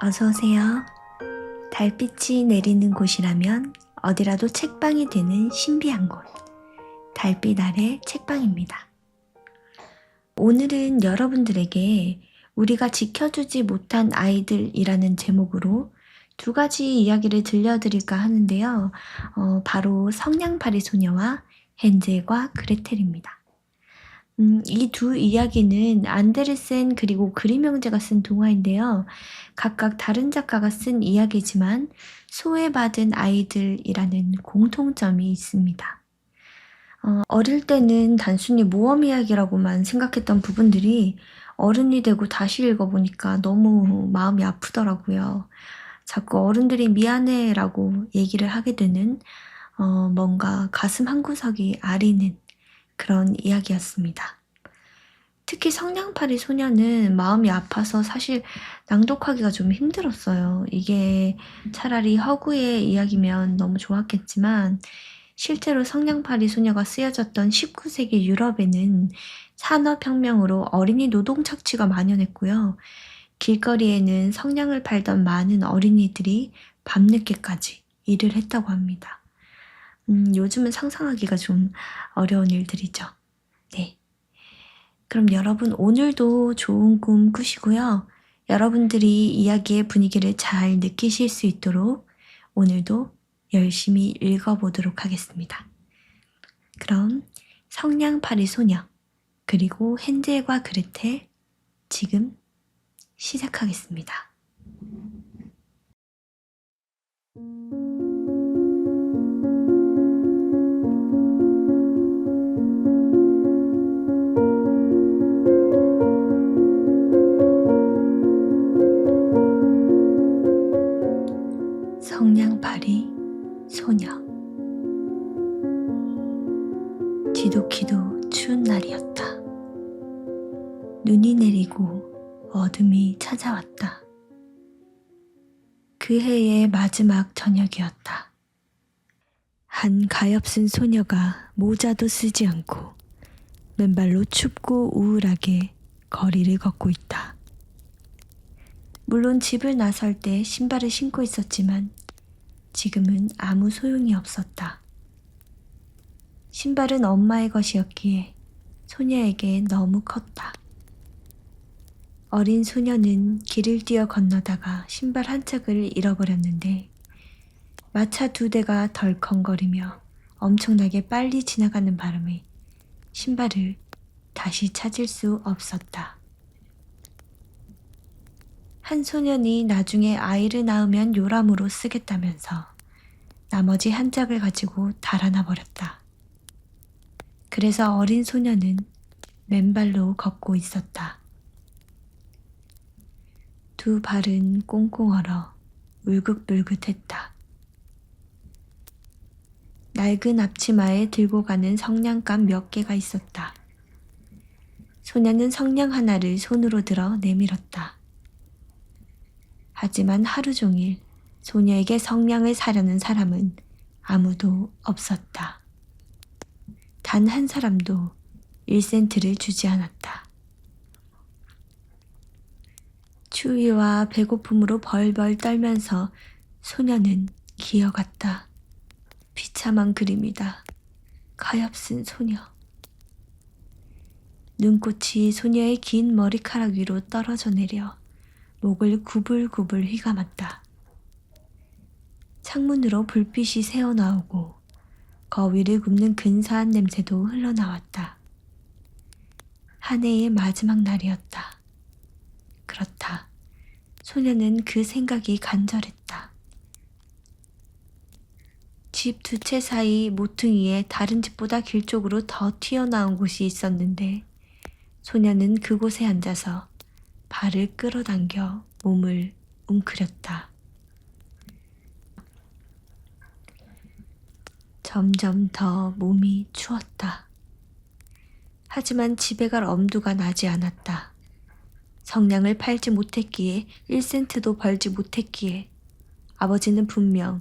어서오세요. 달빛이 내리는 곳이라면 어디라도 책방이 되는 신비한 곳, 달빛 아래 책방입니다. 오늘은 여러분들에게 우리가 지켜주지 못한 아이들이라는 제목으로 두 가지 이야기를 들려드릴까 하는데요. 바로 성냥팔이 소녀와 헨젤과 그레텔입니다. 이 두 이야기는 안데르센 그리고 그림 형제가 쓴 동화인데요. 각각 다른 작가가 쓴 이야기지만 소외받은 아이들이라는 공통점이 있습니다. 어릴 때는 단순히 모험 이야기라고만 생각했던 부분들이 어른이 되고 다시 읽어보니까 너무 마음이 아프더라고요. 자꾸 어른들이 미안해라고 얘기를 하게 되는 뭔가 가슴 한구석이 아리는 그런 이야기였습니다. 특히 성냥팔이 소녀는 마음이 아파서 사실 낭독하기가 좀 힘들었어요. 이게 차라리 허구의 이야기면 너무 좋았겠지만 실제로 성냥팔이 소녀가 쓰여졌던 19세기 유럽에는 산업혁명으로 어린이 노동 착취가 만연했고요. 길거리에는 성냥을 팔던 많은 어린이들이 밤늦게까지 일을 했다고 합니다. 요즘은 상상하기가 좀 어려운 일들이죠. 네. 그럼 여러분 오늘도 좋은 꿈 꾸시고요. 여러분들이 이야기의 분위기를 잘 느끼실 수 있도록 오늘도 열심히 읽어보도록 하겠습니다. 그럼 성냥팔이 소녀 그리고 헨젤과 그레텔 지금 시작하겠습니다. 성냥팔이 소녀. 지독히도 추운 날이었다. 눈이 내리고 어둠이 찾아왔다. 그 해의 마지막 저녁이었다. 한 가엾은 소녀가 모자도 쓰지 않고 맨발로 춥고 우울하게 거리를 걷고 있다. 물론 집을 나설 때 신발을 신고 있었지만 지금은 아무 소용이 없었다. 신발은 엄마의 것이었기에 소녀에게 너무 컸다. 어린 소녀는 길을 뛰어 건너다가 신발 한 짝을 잃어버렸는데 마차 2대가 덜컹거리며 엄청나게 빨리 지나가는 바람에 신발을 다시 찾을 수 없었다. 한 소년이 나중에 아이를 낳으면 요람으로 쓰겠다면서 나머지 한 짝을 가지고 달아나 버렸다. 그래서 어린 소녀는 맨발로 걷고 있었다. 두 발은 꽁꽁 얼어 울긋불긋했다. 낡은 앞치마에 들고 가는 성냥감 몇 개가 있었다. 소녀는 성냥 하나를 손으로 들어 내밀었다. 하지만 하루 종일 소녀에게 성냥을 사려는 사람은 아무도 없었다. 단 한 사람도 1센트를 주지 않았다. 추위와 배고픔으로 벌벌 떨면서 소녀는 기어갔다. 비참한 그림이다. 가엾은 소녀. 눈꽃이 소녀의 긴 머리카락 위로 떨어져 내려 목을 구불구불 휘감았다. 창문으로 불빛이 새어나오고 거위를 굽는 근사한 냄새도 흘러나왔다. 한 해의 마지막 날이었다. 그렇다. 소녀는 그 생각이 간절했다. 집 두 채 사이 모퉁이에 다른 집보다 길 쪽으로 더 튀어나온 곳이 있었는데 소녀는 그곳에 앉아서 발을 끌어당겨 몸을 웅크렸다. 점점 더 몸이 추웠다. 하지만 집에 갈 엄두가 나지 않았다. 성냥을 팔지 못했기에 1센트도 벌지 못했기에 아버지는 분명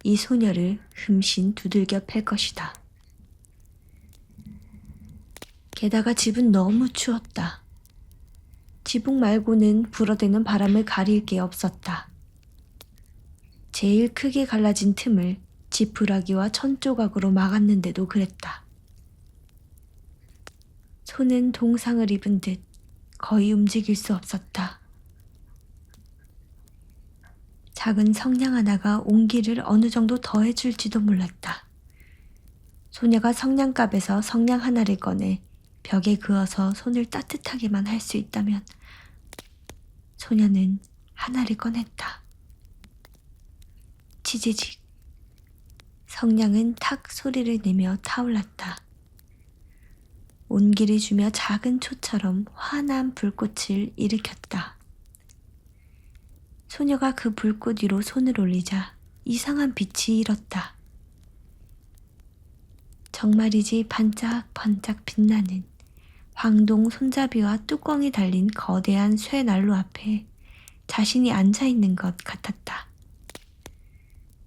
이 소녀를 흠씬 두들겨 팰 것이다. 게다가 집은 너무 추웠다. 지붕 말고는 불어대는 바람을 가릴 게 없었다. 제일 크게 갈라진 틈을 지푸라기와 천조각으로 막았는데도 그랬다. 손은 동상을 입은 듯 거의 움직일 수 없었다. 작은 성냥 하나가 온기를 어느 정도 더해줄지도 몰랐다. 소녀가 성냥갑에서 성냥 하나를 꺼내 벽에 그어서 손을 따뜻하게만 할 수 있다면 소녀는 하나를 꺼냈다. 지지직. 성냥은 탁 소리를 내며 타올랐다. 온기를 주며 작은 초처럼 환한 불꽃을 일으켰다. 소녀가 그 불꽃 위로 손을 올리자 이상한 빛이 일었다. 정말이지 반짝반짝 빛나는 황동 손잡이와 뚜껑이 달린 거대한 쇠난로 앞에 자신이 앉아있는 것 같았다.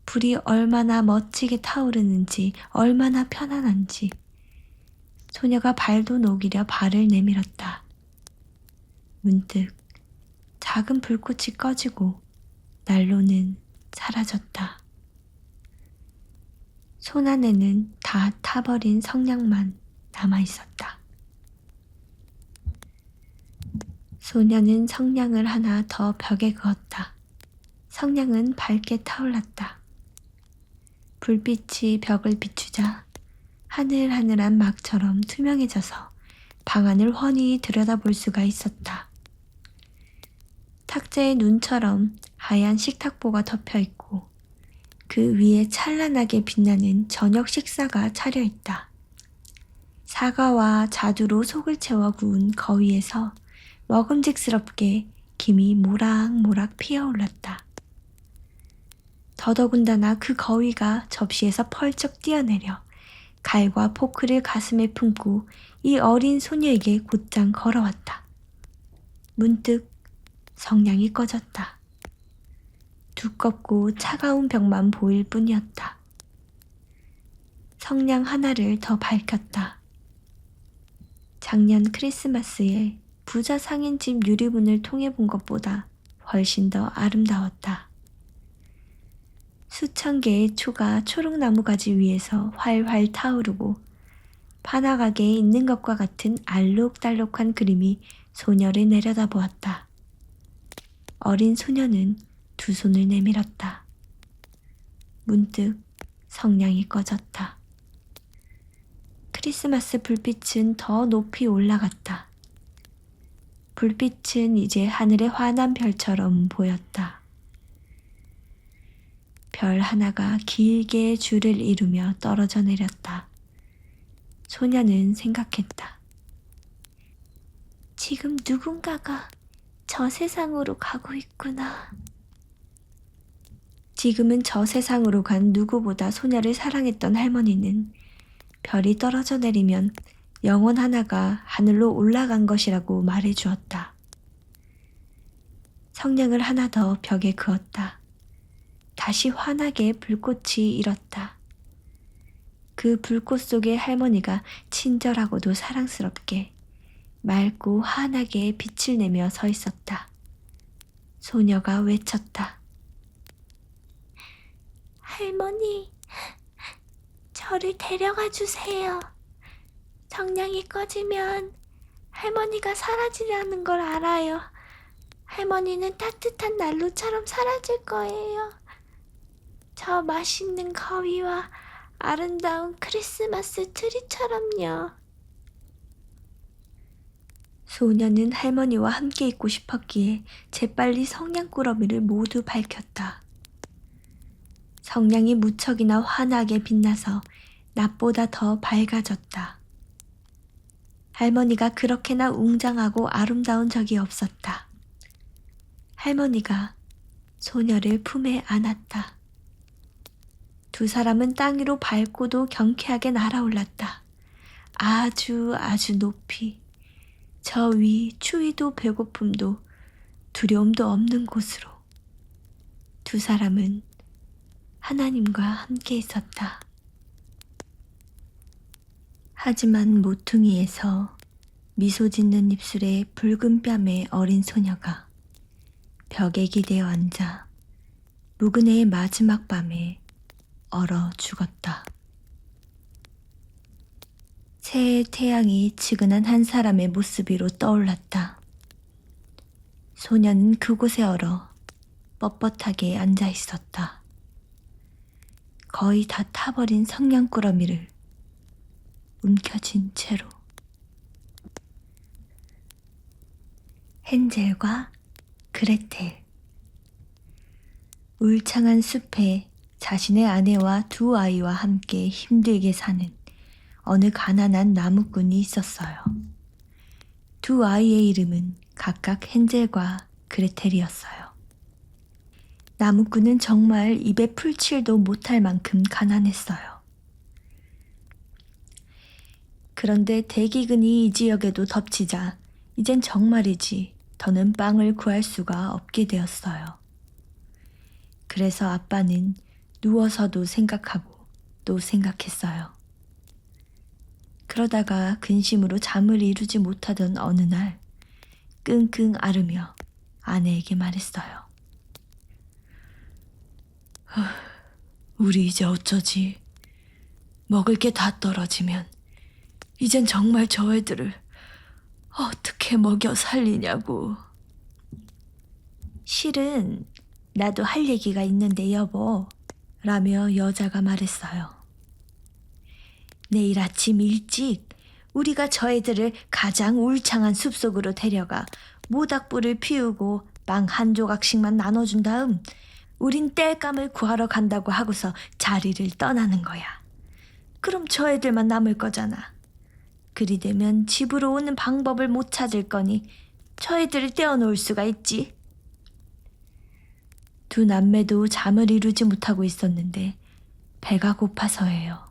불이 얼마나 멋지게 타오르는지, 얼마나 편안한지 소녀가 발도 녹이려 발을 내밀었다. 문득 작은 불꽃이 꺼지고 난로는 사라졌다. 손 안에는 다 타버린 성냥만 남아있었다. 소녀는 성냥을 하나 더 벽에 그었다. 성냥은 밝게 타올랐다. 불빛이 벽을 비추자 하늘하늘한 막처럼 투명해져서 방 안을 훤히 들여다볼 수가 있었다. 탁자에 눈처럼 하얀 식탁보가 덮여있고 그 위에 찬란하게 빛나는 저녁 식사가 차려있다. 사과와 자두로 속을 채워 구운 거위에서 먹음직스럽게 김이 모락모락 피어올랐다. 더더군다나 그 거위가 접시에서 펄쩍 뛰어내려 칼과 포크를 가슴에 품고 이 어린 소녀에게 곧장 걸어왔다. 문득 성냥이 꺼졌다. 두껍고 차가운 벽만 보일 뿐이었다. 성냥 하나를 더 밝혔다. 작년 크리스마스에 부자 상인집 유리문을 통해 본 것보다 훨씬 더 아름다웠다. 수천 개의 초가 초록나무 가지 위에서 활활 타오르고 판화가게에 있는 것과 같은 알록달록한 그림이 소녀를 내려다보았다. 어린 소녀는 두 손을 내밀었다. 문득 성냥이 꺼졌다. 크리스마스 불빛은 더 높이 올라갔다. 불빛은 이제 하늘의 환한 별처럼 보였다. 별 하나가 길게 줄을 이루며 떨어져 내렸다. 소녀는 생각했다. 지금 누군가가 저 세상으로 가고 있구나. 지금은 저 세상으로 간 누구보다 소녀를 사랑했던 할머니는 별이 떨어져 내리면 영혼 하나가 하늘로 올라간 것이라고 말해 주었다. 성냥을 하나 더 벽에 그었다. 다시 환하게 불꽃이 일었다. 그 불꽃 속에 할머니가 친절하고도 사랑스럽게 맑고 환하게 빛을 내며 서 있었다. 소녀가 외쳤다. 할머니, 저를 데려가 주세요. 성냥이 꺼지면 할머니가 사라지려는 걸 알아요. 할머니는 따뜻한 난로처럼 사라질 거예요. 저 맛있는 거위와 아름다운 크리스마스 트리처럼요. 소녀는 할머니와 함께 있고 싶었기에 재빨리 성냥꾸러미를 모두 밝혔다. 성냥이 무척이나 환하게 빛나서 낮보다 더 밝아졌다. 할머니가 그렇게나 웅장하고 아름다운 적이 없었다. 할머니가 소녀를 품에 안았다. 두 사람은 땅 위로 밝고도 경쾌하게 날아올랐다. 아주 높이, 저 위 추위도 배고픔도 두려움도 없는 곳으로. 두 사람은 하나님과 함께 있었다. 하지만 모퉁이에서 미소 짓는 입술에 붉은 뺨의 어린 소녀가 벽에 기대어 앉아 묵은 해의 마지막 밤에 얼어 죽었다. 새해의 태양이 지근한 한 사람의 모습 위로 떠올랐다. 소녀는 그곳에 얼어 뻣뻣하게 앉아 있었다. 거의 다 타버린 성냥꾸러미를 움켜쥔 채로. 헨젤과 그레텔. 울창한 숲에 자신의 아내와 두 아이와 함께 힘들게 사는 어느 가난한 나무꾼이 있었어요. 두 아이의 이름은 각각 헨젤과 그레텔이었어요. 나무꾼은 정말 입에 풀칠도 못할 만큼 가난했어요. 그런데 대기근이 이 지역에도 덮치자 이젠 정말이지 더는 빵을 구할 수가 없게 되었어요. 그래서 아빠는 누워서도 생각하고 또 생각했어요. 그러다가 근심으로 잠을 이루지 못하던 어느 날 끙끙 앓으며 아내에게 말했어요. 우리 이제 어쩌지? 먹을 게 다 떨어지면 이젠 정말 저 애들을 어떻게 먹여 살리냐고. 실은 나도 할 얘기가 있는데 여보, 라며 여자가 말했어요. 내일 아침 일찍 우리가 저 애들을 가장 울창한 숲속으로 데려가 모닥불을 피우고 빵 한 조각씩만 나눠준 다음 우린 땔감을 구하러 간다고 하고서 자리를 떠나는 거야. 그럼 저 애들만 남을 거잖아. 그리 되면 집으로 오는 방법을 못 찾을 거니 저 애들을 떼어놓을 수가 있지. 두 남매도 잠을 이루지 못하고 있었는데 배가 고파서예요.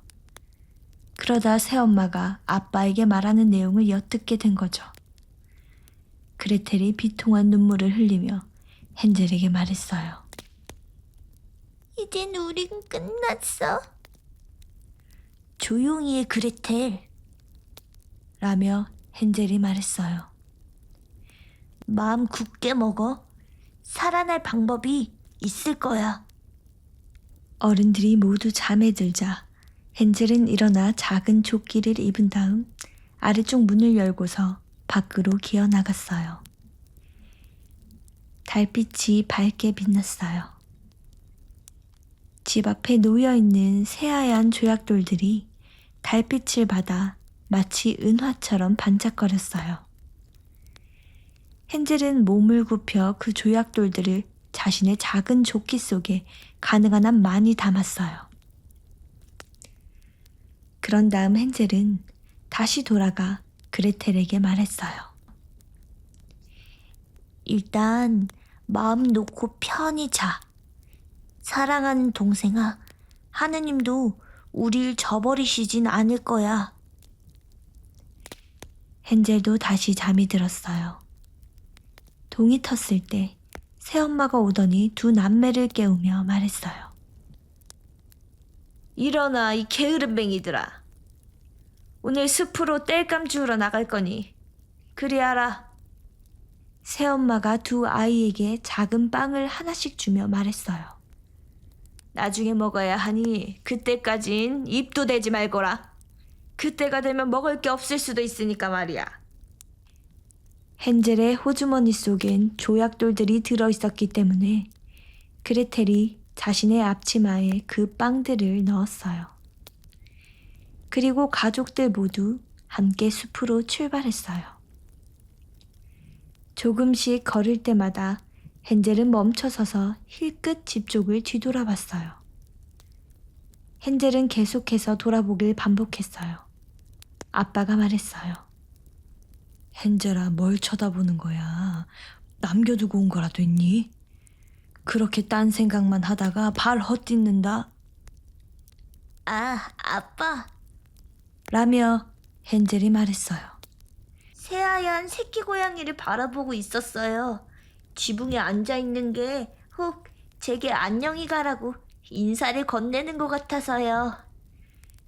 그러다 새엄마가 아빠에게 말하는 내용을 엿듣게 된 거죠. 그레텔이 비통한 눈물을 흘리며 헨젤에게 말했어요. 이젠 우린 끝났어. 조용히 해, 그레텔. 라며 헨젤이 말했어요. 마음 굳게 먹어. 살아날 방법이 있을 거야. 어른들이 모두 잠에 들자 헨젤은 일어나 작은 조끼를 입은 다음 아래쪽 문을 열고서 밖으로 기어 나갔어요. 달빛이 밝게 빛났어요. 집 앞에 놓여있는 새하얀 조약돌들이 달빛을 받아 마치 은화처럼 반짝거렸어요. 헨젤은 몸을 굽혀 그 조약돌들을 자신의 작은 조끼 속에 가능한 한 많이 담았어요. 그런 다음 헨젤은 다시 돌아가 그레텔에게 말했어요. 일단 마음 놓고 편히 자. 사랑하는 동생아, 하느님도 우릴 저버리시진 않을 거야. 헨젤도 다시 잠이 들었어요. 동이 텄을 때 새엄마가 오더니 두 남매를 깨우며 말했어요. 일어나, 이 게으름뱅이들아. 오늘 숲으로 땔감 주우러 나갈 거니 그리 하라. 새엄마가 두 아이에게 작은 빵을 하나씩 주며 말했어요. 나중에 먹어야 하니 그때까진 입도 대지 말거라. 그때가 되면 먹을 게 없을 수도 있으니까 말이야. 헨젤의 호주머니 속엔 조약돌들이 들어있었기 때문에 그레텔이 자신의 앞치마에 그 빵들을 넣었어요. 그리고 가족들 모두 함께 숲으로 출발했어요. 조금씩 걸을 때마다 헨젤은 멈춰서서 힐끗 집 쪽을 뒤돌아봤어요. 헨젤은 계속해서 돌아보길 반복했어요. 아빠가 말했어요. 헨젤아, 뭘 쳐다보는 거야? 남겨두고 온 거라도 있니? 그렇게 딴 생각만 하다가 발 헛디는다. 아, 아빠. 라며 헨젤이 말했어요. 새하얀 새끼 고양이를 바라보고 있었어요. 지붕에 앉아있는 게 혹 제게 안녕히 가라고 인사를 건네는 것 같아서요.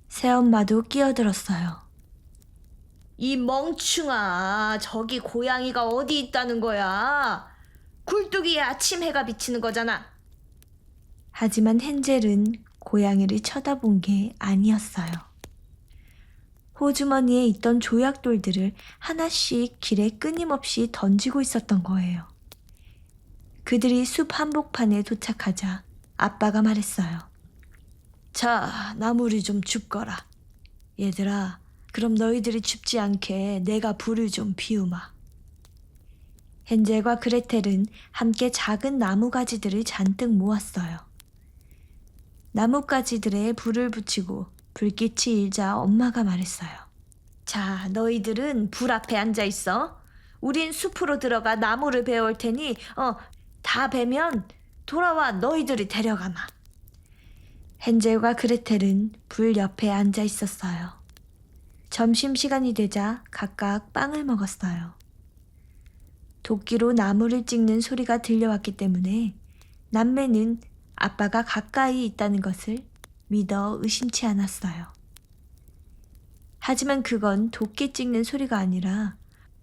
새엄마도 끼어들었어요. 이 멍충아, 저기 고양이가 어디 있다는 거야? 굴뚝이에 아침 해가 비치는 거잖아. 하지만 헨젤은 고양이를 쳐다본 게 아니었어요. 호주머니에 있던 조약돌들을 하나씩 길에 끊임없이 던지고 있었던 거예요. 그들이 숲 한복판에 도착하자 아빠가 말했어요. 자, 나무를 좀 줍거라. 얘들아, 그럼 너희들이 춥지 않게 내가 불을 좀 피우마. 헨젤과 그레텔은 함께 작은 나무가지들을 잔뜩 모았어요. 나뭇가지들에 불을 붙이고 불빛이 일자 엄마가 말했어요. 자, 너희들은 불 앞에 앉아 있어. 우린 숲으로 들어가 나무를 베어올 테니 다 베면 돌아와 너희들이 데려가마. 헨젤과 그레텔은 불 옆에 앉아 있었어요. 점심시간이 되자 각각 빵을 먹었어요. 도끼로 나무를 찍는 소리가 들려왔기 때문에 남매는 아빠가 가까이 있다는 것을 믿어 의심치 않았어요. 하지만 그건 도끼 찍는 소리가 아니라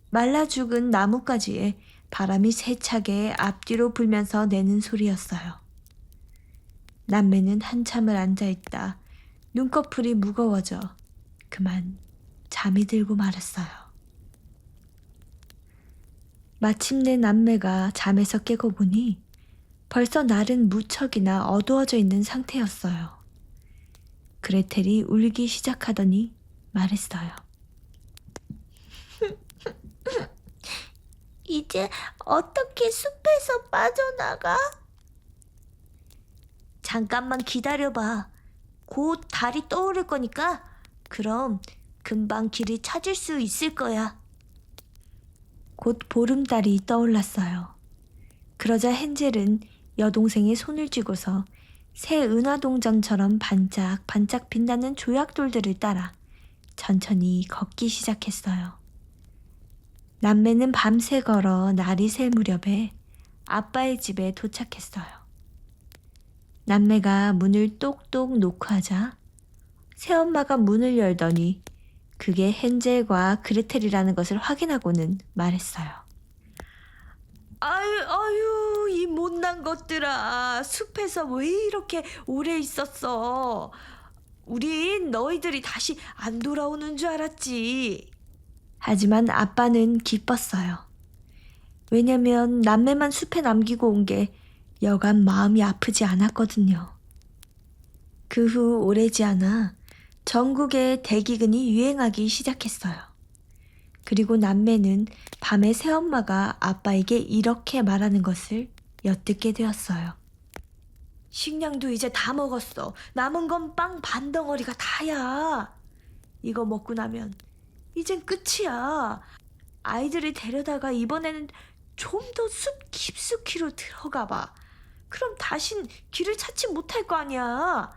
말라 죽은 나뭇가지에 바람이 세차게 앞뒤로 불면서 내는 소리였어요. 남매는 한참을 앉아있다 눈꺼풀이 무거워져 그만 잠이 들고 말았어요. 마침내 남매가 잠에서 깨고 보니 벌써 날은 무척이나 어두워져 있는 상태였어요. 그레텔이 울기 시작하더니 말했어요. 이제 어떻게 숲에서 빠져나가? 잠깐만 기다려봐. 곧 달이 떠오를 거니까 그럼 금방 길을 찾을 수 있을 거야. 곧 보름달이 떠올랐어요. 그러자 헨젤은 여동생의 손을 쥐고서 새 은화동전처럼 반짝반짝 빛나는 조약돌들을 따라 천천히 걷기 시작했어요. 남매는 밤새 걸어 날이 새 무렵에 아빠의 집에 도착했어요. 남매가 문을 똑똑 놓고 하자 새엄마가 문을 열더니 그게 헨젤과 그레텔이라는 것을 확인하고는 말했어요. 아유, 이 못난 것들아. 숲에서 왜 이렇게 오래 있었어? 우린 너희들이 다시 안 돌아오는 줄 알았지. 하지만 아빠는 기뻤어요. 왜냐면 남매만 숲에 남기고 온 게 여간 마음이 아프지 않았거든요. 그 후 오래지 않아 전국에 대기근이 유행하기 시작했어요. 그리고 남매는 밤에 새엄마가 아빠에게 이렇게 말하는 것을 엿듣게 되었어요. 식량도 이제 다 먹었어. 남은 건 빵 반 덩어리가 다야. 이거 먹고 나면 이젠 끝이야. 아이들을 데려다가 이번에는 좀 더 숲 깊숙이로 들어가 봐. 그럼 다신 길을 찾지 못할 거 아니야.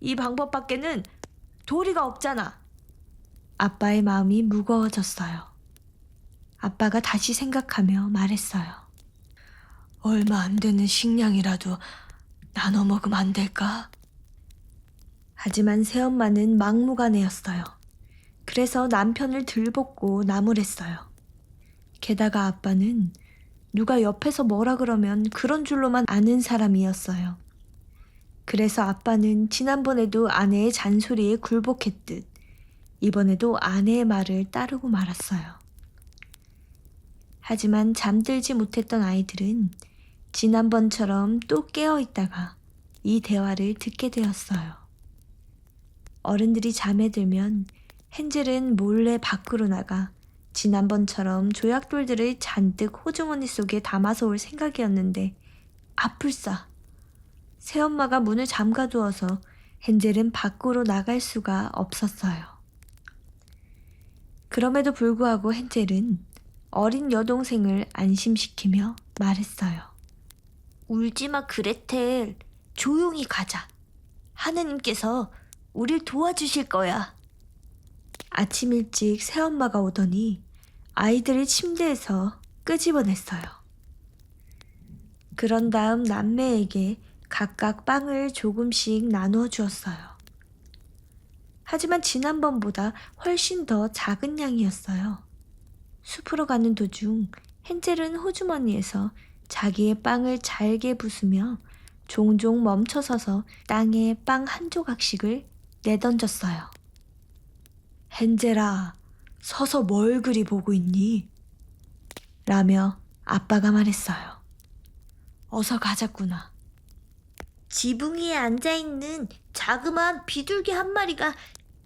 이 방법밖에는 도리가 없잖아. 아빠의 마음이 무거워졌어요. 아빠가 다시 생각하며 말했어요. 얼마 안 되는 식량이라도 나눠 먹으면 안 될까? 하지만 새엄마는 막무가내였어요. 그래서 남편을 들볶고 나무랬어요. 게다가 아빠는 누가 옆에서 뭐라 그러면 그런 줄로만 아는 사람이었어요. 그래서 아빠는 지난번에도 아내의 잔소리에 굴복했듯 이번에도 아내의 말을 따르고 말았어요. 하지만 잠들지 못했던 아이들은 지난번처럼 또 깨어 있다가 이 대화를 듣게 되었어요. 어른들이 잠에 들면 헨젤은 몰래 밖으로 나가 지난번처럼 조약돌들을 잔뜩 호주머니 속에 담아서 올 생각이었는데 아플싸. 새엄마가 문을 잠가두어서 헨젤은 밖으로 나갈 수가 없었어요. 그럼에도 불구하고 헨젤은 어린 여동생을 안심시키며 말했어요. 울지마 그레텔. 조용히 가자. 하느님께서 우릴 도와주실 거야. 아침 일찍 새엄마가 오더니 아이들을 침대에서 끄집어냈어요. 그런 다음 남매에게 각각 빵을 조금씩 나누어 주었어요. 하지만 지난번보다 훨씬 더 작은 양이었어요. 숲으로 가는 도중 헨젤은 호주머니에서 자기의 빵을 잘게 부수며 종종 멈춰서서 땅에 빵 한 조각씩을 내던졌어요. 헨젤아, 서서 뭘 그리 보고 있니? 라며 아빠가 말했어요. 어서 가자꾸나. 지붕 위에 앉아있는 자그마한 비둘기 한 마리가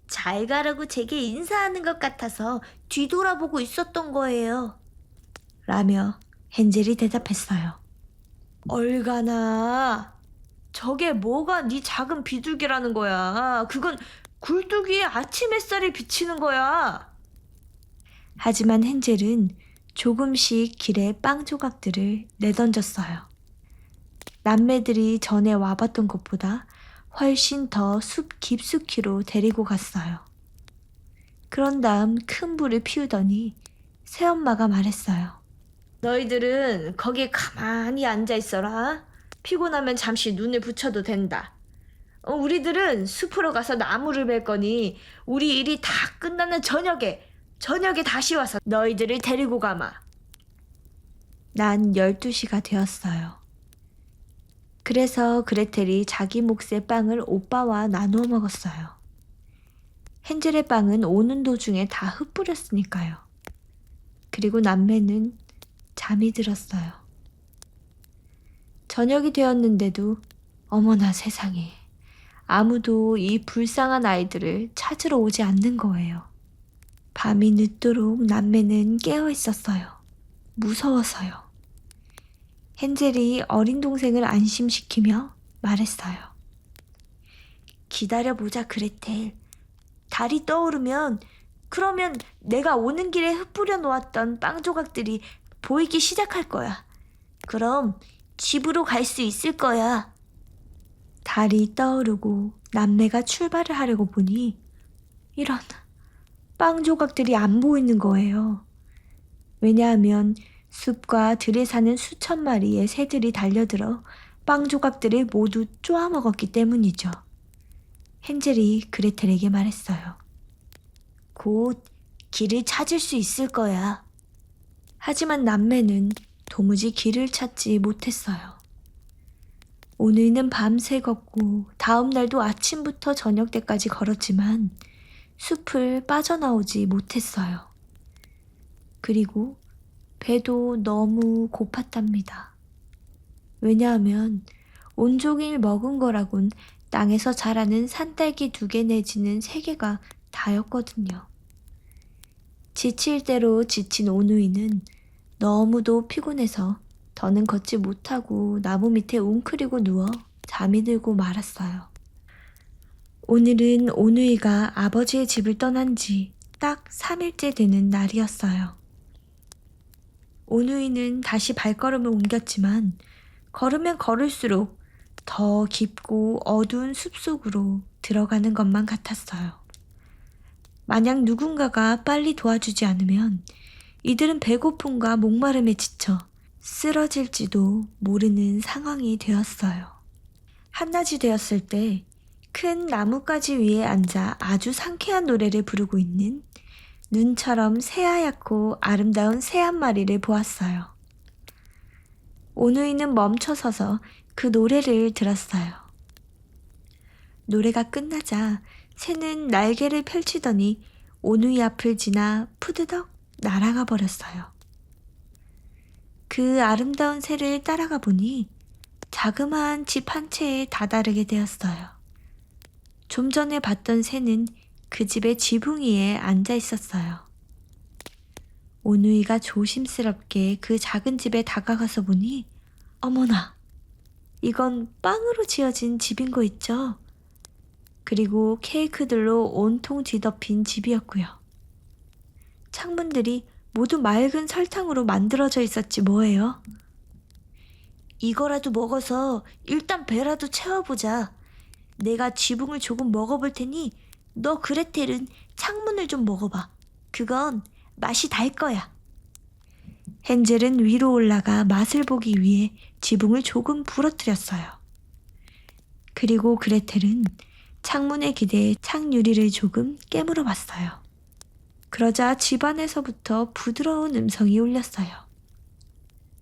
잘 가라고 제게 인사하는 것 같아서 뒤돌아보고 있었던 거예요. 라며 헨젤이 대답했어요. 얼가나, 저게 뭐가 네 작은 비둘기라는 거야. 그건 굴뚝 위에 아침 햇살이 비치는 거야. 하지만 헨젤은 조금씩 길에 빵 조각들을 내던졌어요. 남매들이 전에 와봤던 곳보다 훨씬 더 숲 깊숙이로 데리고 갔어요. 그런 다음 큰 불을 피우더니 새엄마가 말했어요. 너희들은 거기에 가만히 앉아 있어라. 피곤하면 잠시 눈을 붙여도 된다. 우리들은 숲으로 가서 나무를 벨 거니 우리 일이 다 끝나는 저녁에 다시 와서 너희들을 데리고 가마. 난 12시가 되었어요. 그래서 그레텔이 자기 몫의 빵을 오빠와 나누어 먹었어요. 헨젤의 빵은 오는 도중에 다 흩뿌렸으니까요. 그리고 남매는 잠이 들었어요. 저녁이 되었는데도 어머나 세상에, 아무도 이 불쌍한 아이들을 찾으러 오지 않는 거예요. 밤이 늦도록 남매는 깨어 있었어요. 무서워서요. 헨젤이 어린 동생을 안심시키며 말했어요. 기다려보자, 그레텔. 달이 떠오르면, 그러면 내가 오는 길에 흩뿌려 놓았던 빵 조각들이 보이기 시작할 거야. 그럼 집으로 갈 수 있을 거야. 달이 떠오르고 남매가 출발을 하려고 보니 이런 빵 조각들이 안 보이는 거예요. 왜냐하면 숲과 들에 사는 수천 마리의 새들이 달려들어 빵 조각들을 모두 쪼아먹었기 때문이죠. 헨젤이 그레텔에게 말했어요. 곧 길을 찾을 수 있을 거야. 하지만 남매는 도무지 길을 찾지 못했어요. 오늘은 밤새 걷고 다음 날도 아침부터 저녁 때까지 걸었지만 숲을 빠져나오지 못했어요. 그리고 배도 너무 고팠답니다. 왜냐하면 온종일 먹은 거라곤 땅에서 자라는 산딸기 2개 내지는 3개가 다였거든요. 지칠 대로 지친 오누이는 너무도 피곤해서 더는 걷지 못하고 나무 밑에 웅크리고 누워 잠이 들고 말았어요. 오늘은 오누이가 아버지의 집을 떠난 지 딱 3일째 되는 날이었어요. 오누이는 다시 발걸음을 옮겼지만 걸으면 걸을수록 더 깊고 어두운 숲속으로 들어가는 것만 같았어요. 만약 누군가가 빨리 도와주지 않으면 이들은 배고픔과 목마름에 지쳐 쓰러질지도 모르는 상황이 되었어요. 한낮이 되었을 때 큰 나뭇가지 위에 앉아 아주 상쾌한 노래를 부르고 있는 눈처럼 새하얗고 아름다운 새 한 마리를 보았어요. 오누이는 멈춰서서 그 노래를 들었어요. 노래가 끝나자 새는 날개를 펼치더니 오누이 앞을 지나 푸드덕 날아가 버렸어요. 그 아름다운 새를 따라가 보니 자그마한 집 한 채에 다다르게 되었어요. 좀 전에 봤던 새는 그 집의 지붕 위에 앉아 있었어요. 오누이가 조심스럽게 그 작은 집에 다가가서 보니 어머나, 이건 빵으로 지어진 집인 거 있죠? 그리고 케이크들로 온통 뒤덮인 집이었고요. 창문들이 모두 맑은 설탕으로 만들어져 있었지 뭐예요. 이거라도 먹어서 일단 배라도 채워보자. 내가 지붕을 조금 먹어볼 테니 너 그레텔은 창문을 좀 먹어봐. 그건 맛이 달 거야. 헨젤은 위로 올라가 맛을 보기 위해 지붕을 조금 부러뜨렸어요. 그리고 그레텔은 창문에 기대에 창유리를 조금 깨물어 봤어요. 그러자 집안에서부터 부드러운 음성이 울렸어요.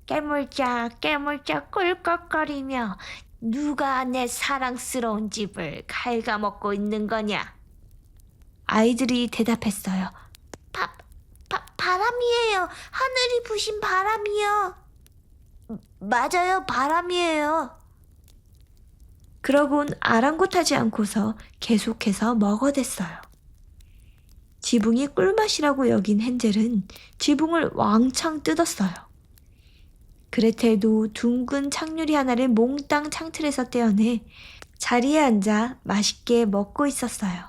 깨물자 깨물자 꿀꺽거리며 누가 내 사랑스러운 집을 갉아먹고 있는 거냐? 아이들이 대답했어요. 바람이에요. 하늘이 부신 바람이요. 맞아요, 바람이에요. 그러곤 아랑곳하지 않고서 계속해서 먹어댔어요. 지붕이 꿀맛이라고 여긴 헨젤은 지붕을 왕창 뜯었어요. 그레텔도 둥근 창유리 하나를 몽땅 창틀에서 떼어내 자리에 앉아 맛있게 먹고 있었어요.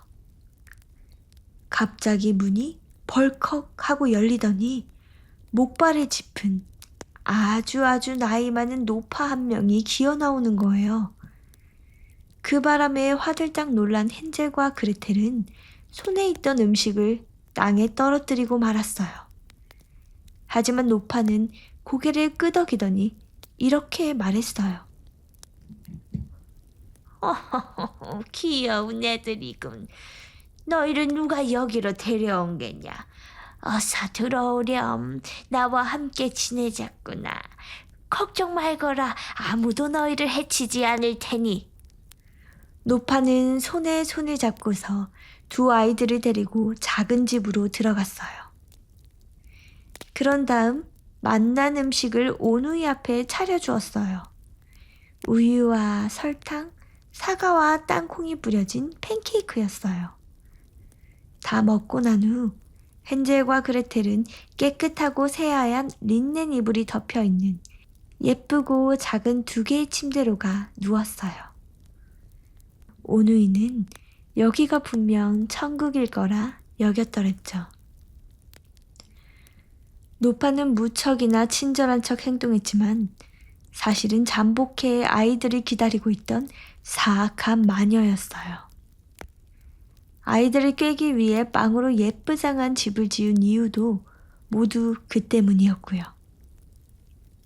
갑자기 문이 벌컥 하고 열리더니 목발을 짚은 아주 나이 많은 노파 한 명이 기어 나오는 거예요. 그 바람에 화들짝 놀란 헨젤과 그레텔은 손에 있던 음식을 땅에 떨어뜨리고 말았어요. 하지만 노파는 고개를 끄덕이더니 이렇게 말했어요. 귀여운 애들이군. 너희를 누가 여기로 데려온 게냐? 어서 들어오렴. 나와 함께 지내자꾸나. 걱정 말거라. 아무도 너희를 해치지 않을 테니. 노파는 손에 손을 잡고서 두 아이들을 데리고 작은 집으로 들어갔어요. 그런 다음 맛난 음식을 온우이 앞에 차려주었어요. 우유와 설탕, 사과와 땅콩이 뿌려진 팬케이크였어요. 다 먹고 난 후 헨젤과 그레텔은 깨끗하고 새하얀 린넨 이불이 덮여있는 예쁘고 작은 2개의 침대로가 누웠어요. 온우이는 여기가 분명 천국일 거라 여겼더랬죠. 노파는 무척이나 친절한 척 행동했지만 사실은 잠복해 아이들을 기다리고 있던 사악한 마녀였어요. 아이들을 꿰기 위해 빵으로 예쁘장한 집을 지은 이유도 모두 그 때문이었고요.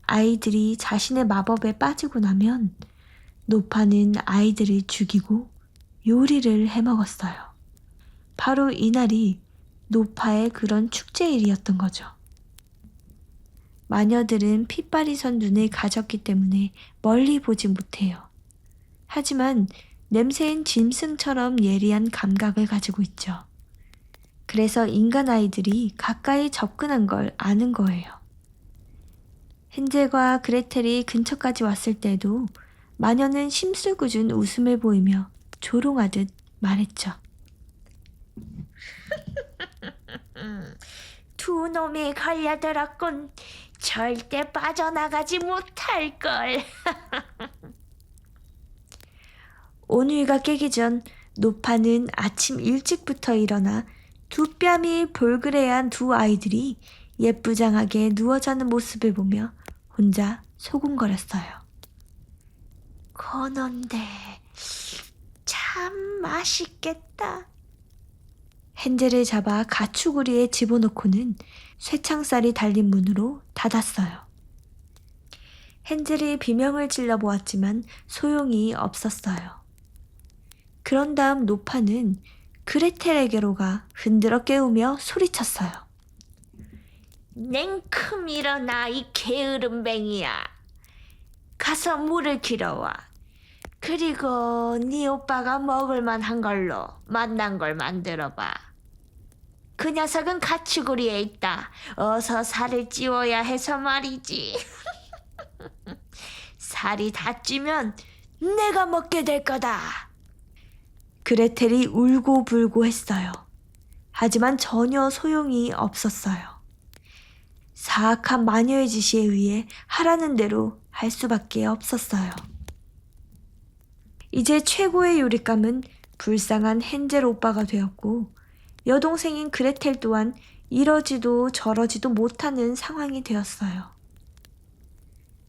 아이들이 자신의 마법에 빠지고 나면 노파는 아이들을 죽이고 요리를 해먹었어요. 바로 이날이 노파의 그런 축제일이었던 거죠. 마녀들은 핏발이 선 눈을 가졌기 때문에 멀리 보지 못해요. 하지만 냄새인 짐승처럼 예리한 감각을 가지고 있죠. 그래서 인간 아이들이 가까이 접근한 걸 아는 거예요. 헨젤과 그레텔이 근처까지 왔을 때도 마녀는 심술궂은 웃음을 보이며 조롱하듯 말했죠. 두 놈이 걸려들었군. 절대 빠져나가지 못할걸. 온우이가 깨기 전 노파는 아침 일찍부터 일어나 두 뺨이 볼그레한 두 아이들이 예쁘장하게 누워 자는 모습을 보며 혼자 소곤거렸어요. 그런데 참 맛있겠다. 헨젤을 잡아 가축우리에 집어넣고는 쇠창살이 달린 문으로 닫았어요. 헨젤이 비명을 질러 보았지만 소용이 없었어요. 그런 다음 노파는 그레텔에게로 가 흔들어 깨우며 소리쳤어요. 냉큼 일어나 이 게으름뱅이야. 가서 물을 길어와. 그리고 네 오빠가 먹을 만한 걸로 맛난 걸 만들어봐. 그 녀석은 가축우리에 있다. 어서 살을 찌워야 해서 말이지. 살이 다 찌면 내가 먹게 될 거다. 그레텔이 울고불고 했어요. 하지만 전혀 소용이 없었어요. 사악한 마녀의 지시에 의해 하라는 대로 할 수밖에 없었어요. 이제 최고의 요리감은 불쌍한 헨젤 오빠가 되었고 여동생인 그레텔 또한 이러지도 저러지도 못하는 상황이 되었어요.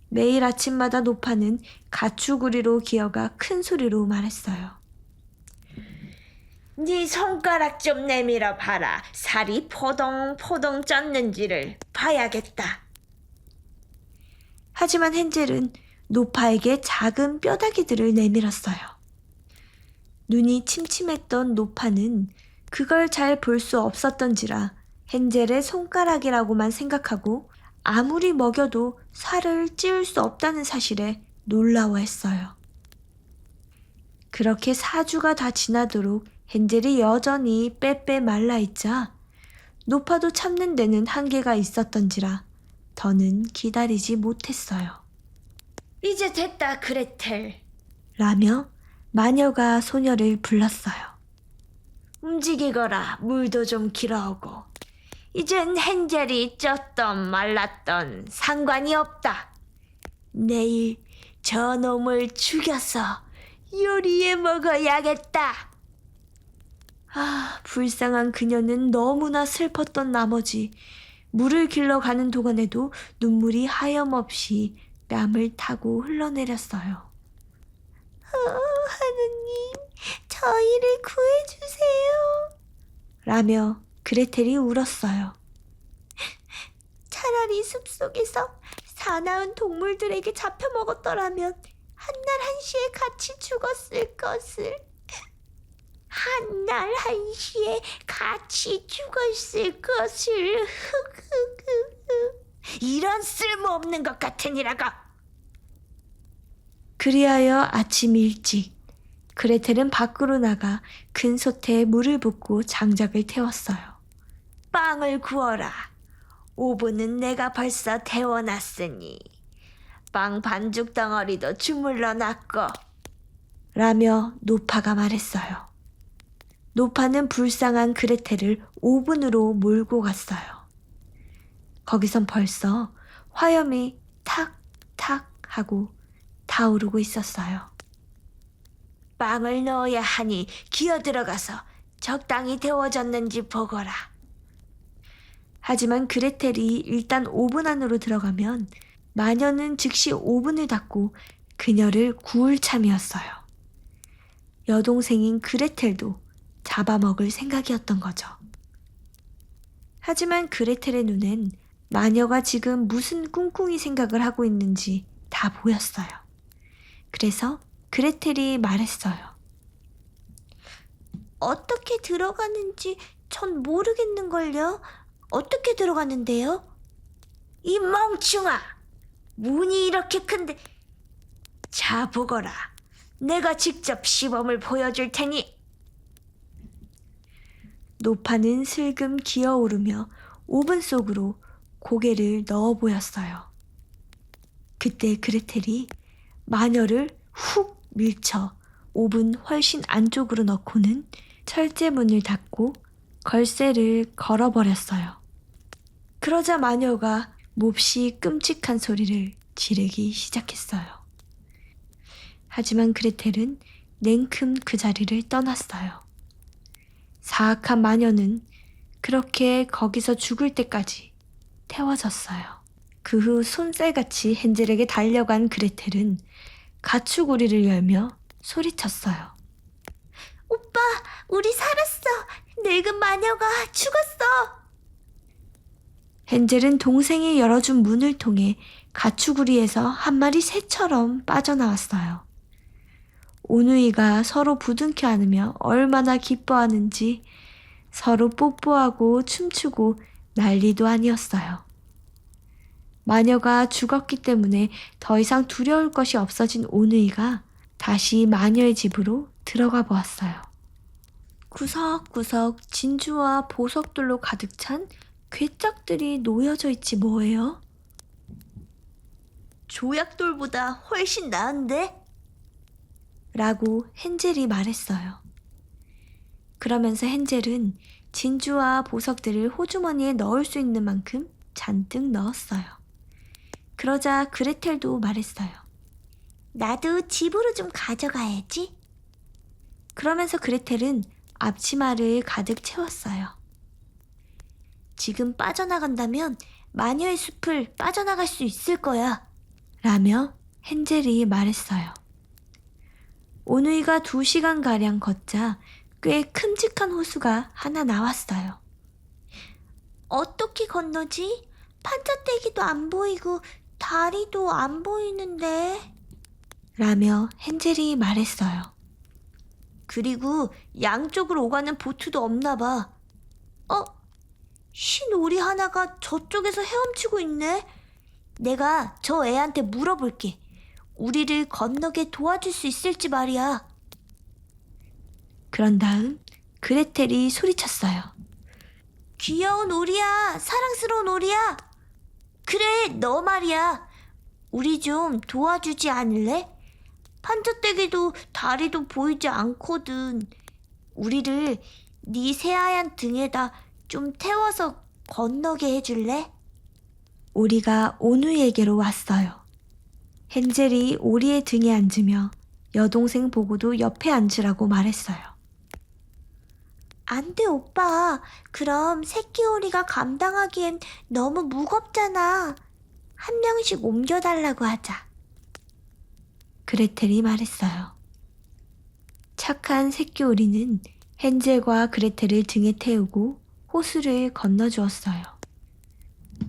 매일 아침마다 노파는 가축우리로 기어가 큰 소리로 말했어요. 네 손가락 좀 내밀어 봐라. 살이 포동포동 쪘는지를 봐야겠다. 하지만 헨젤은 노파에게 작은 뼈다귀들을 내밀었어요. 눈이 침침했던 노파는 그걸 잘 볼 수 없었던지라 헨젤의 손가락이라고만 생각하고 아무리 먹여도 살을 찌울 수 없다는 사실에 놀라워했어요. 그렇게 4주가 다 지나도록 헨젤이 여전히 빼빼 말라있자 노파도 참는 데는 한계가 있었던지라 더는 기다리지 못했어요. 이제 됐다, 그레텔. 라며 마녀가 소녀를 불렀어요. 움직이거라. 물도 좀 길어오고. 이젠 헨젤이 쪘던 말랐던 상관이 없다. 내일 저놈을 죽여서 요리해 먹어야겠다. 불쌍한 그녀는 너무나 슬펐던 나머지 물을 길러 가는 동안에도 눈물이 하염없이 뺨을 타고 흘러내렸어요. 하느님, 저희를 구해주세요. 라며 그레텔이 울었어요. 차라리 숲속에서 사나운 동물들에게 잡혀먹었더라면 한날 한시에 같이 죽었을 것을. 한날 한시에 같이 죽었을 것을. 이런 쓸모없는 것 같으니라고. 그리하여 아침 일찍 그레텔은 밖으로 나가 큰 솥에 물을 붓고 장작을 태웠어요. 빵을 구워라. 오븐은 내가 벌써 데워놨으니 빵 반죽 덩어리도 주물러 놨고. 라며 노파가 말했어요. 노파는 불쌍한 그레텔을 오븐으로 몰고 갔어요. 거기선 벌써 화염이 탁탁 하고 타오르고 있었어요. 빵을 넣어야 하니 기어 들어가서 적당히 데워졌는지 보거라. 하지만 그레텔이 일단 오븐 안으로 들어가면 마녀는 즉시 오븐을 닫고 그녀를 구울 참이었어요. 여동생인 그레텔도 잡아먹을 생각이었던 거죠. 하지만 그레텔의 눈엔 마녀가 지금 무슨 꿍꿍이 생각을 하고 있는지 다 보였어요. 그래서 그레텔이 말했어요. 어떻게 들어가는지 전 모르겠는걸요. 어떻게 들어가는데요? 이 멍충아! 문이 이렇게 큰데. 자, 보거라. 내가 직접 시범을 보여줄 테니. 노파는 슬금 기어오르며 오븐 속으로 고개를 넣어 보였어요. 그때 그레텔이 마녀를 훅 밀쳐 오븐 훨씬 안쪽으로 넣고는 철제문을 닫고 걸쇠를 걸어버렸어요. 그러자 마녀가 몹시 끔찍한 소리를 지르기 시작했어요. 하지만 그레텔은 냉큼 그 자리를 떠났어요. 사악한 마녀는 그렇게 거기서 죽을 때까지 태워졌어요. 그 후 손살같이 헨젤에게 달려간 그레텔은 가축우리를 열며 소리쳤어요. 오빠, 우리 살았어. 늙은 마녀가 죽었어. 헨젤은 동생이 열어준 문을 통해 가축우리에서 한 마리 새처럼 빠져나왔어요. 오누이가 서로 부둥켜 안으며 얼마나 기뻐하는지 서로 뽀뽀하고 춤추고 난리도 아니었어요. 마녀가 죽었기 때문에 더 이상 두려울 것이 없어진 오누이가 다시 마녀의 집으로 들어가 보았어요. 구석구석 진주와 보석들로 가득 찬 괴짝들이 놓여져 있지 뭐예요? 조약돌보다 훨씬 나은데? 라고 헨젤이 말했어요. 그러면서 헨젤은 진주와 보석들을 호주머니에 넣을 수 있는 만큼 잔뜩 넣었어요. 그러자 그레텔도 말했어요. 나도 집으로 좀 가져가야지. 그러면서 그레텔은 앞치마를 가득 채웠어요. 지금 빠져나간다면 마녀의 숲을 빠져나갈 수 있을 거야. 라며 헨젤이 말했어요. 오누이가 2시간가량 걷자 꽤 큼직한 호수가 하나 나왔어요. 어떻게 건너지? 판자떼기도 안 보이고 다리도 안 보이는데. 라며 헨젤이 말했어요. 그리고 양쪽으로 오가는 보트도 없나 봐. 흰 오리 하나가 저쪽에서 헤엄치고 있네. 내가 저 애한테 물어볼게. 우리를 건너게 도와줄 수 있을지 말이야. 그런 다음 그레텔이 소리쳤어요. 귀여운 오리야, 사랑스러운 오리야. 그래, 너 말이야. 우리 좀 도와주지 않을래? 판자떼기도 다리도 보이지 않거든. 우리를 네 새하얀 등에다 좀 태워서 건너게 해줄래? 오리가 오누이에게로 왔어요. 헨젤이 오리의 등에 앉으며 여동생 보고도 옆에 앉으라고 말했어요. 안 돼, 오빠. 그럼 새끼 오리가 감당하기엔 너무 무겁잖아. 한 명씩 옮겨달라고 하자. 그레텔이 말했어요. 착한 새끼 오리는 헨젤과 그레텔을 등에 태우고 호수를 건너주었어요.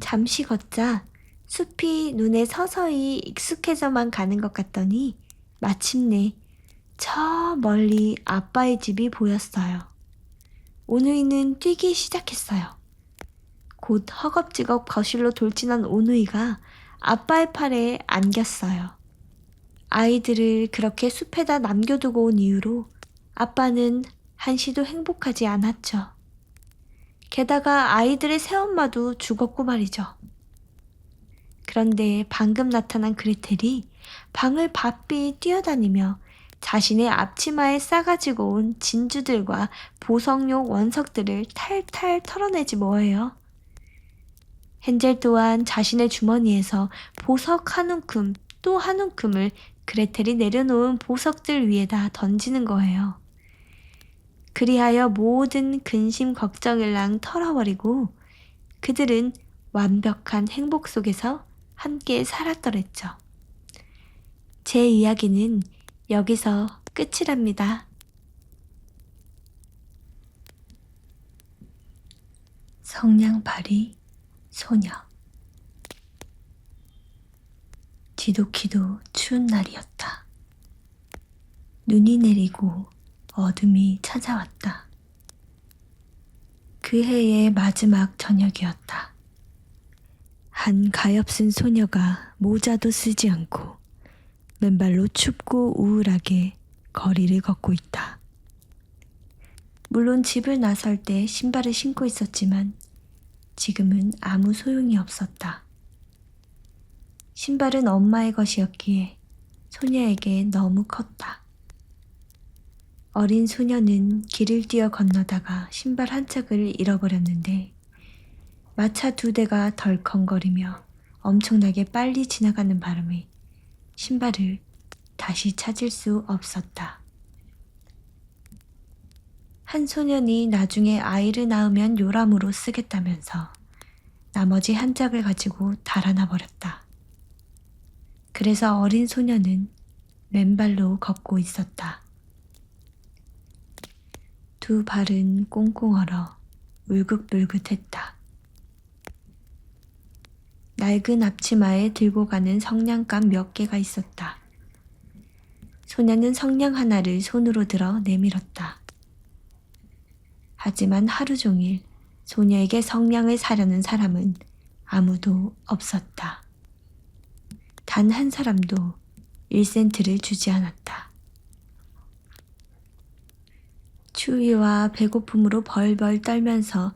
잠시 걷자 숲이 눈에 서서히 익숙해져만 가는 것 같더니 마침내 저 멀리 아빠의 집이 보였어요. 오누이는 뛰기 시작했어요. 곧 허겁지겁 거실로 돌진한 오누이가 아빠의 팔에 안겼어요. 아이들을 그렇게 숲에다 남겨두고 온 이후로 아빠는 한시도 행복하지 않았죠. 게다가 아이들의 새엄마도 죽었고 말이죠. 그런데 방금 나타난 그레텔이 방을 바삐 뛰어다니며 자신의 앞치마에 싸가지고 온 진주들과 보석용 원석들을 탈탈 털어내지 뭐예요. 헨젤 또한 자신의 주머니에서 보석 한 움큼 또 한 움큼을 그레텔이 내려놓은 보석들 위에다 던지는 거예요. 그리하여 모든 근심 걱정을랑 털어버리고 그들은 완벽한 행복 속에서 함께 살았더랬죠. 제 이야기는 여기서 끝이랍니다. 성냥팔이 소녀. 지독히도 추운 날이었다. 눈이 내리고 어둠이 찾아왔다. 그 해의 마지막 저녁이었다. 한 가엾은 소녀가 모자도 쓰지 않고 맨발로 춥고 우울하게 거리를 걷고 있다. 물론 집을 나설 때 신발을 신고 있었지만 지금은 아무 소용이 없었다. 신발은 엄마의 것이었기에 소녀에게 너무 컸다. 어린 소녀는 길을 뛰어 건너다가 신발 한 짝을 잃어버렸는데 마차 2대가 덜컹거리며 엄청나게 빨리 지나가는 바람에 신발을 다시 찾을 수 없었다. 한 소년이 나중에 아이를 낳으면 요람으로 쓰겠다면서 나머지 한 짝을 가지고 달아나 버렸다. 그래서 어린 소녀는 맨발로 걷고 있었다. 두 발은 꽁꽁 얼어 울긋불긋했다. 낡은 앞치마에 들고 가는 성냥감 몇 개가 있었다. 소녀는 성냥 하나를 손으로 들어 내밀었다. 하지만 하루 종일 소녀에게 성냥을 사려는 사람은 아무도 없었다. 단 한 사람도 1센트를 주지 않았다. 추위와 배고픔으로 벌벌 떨면서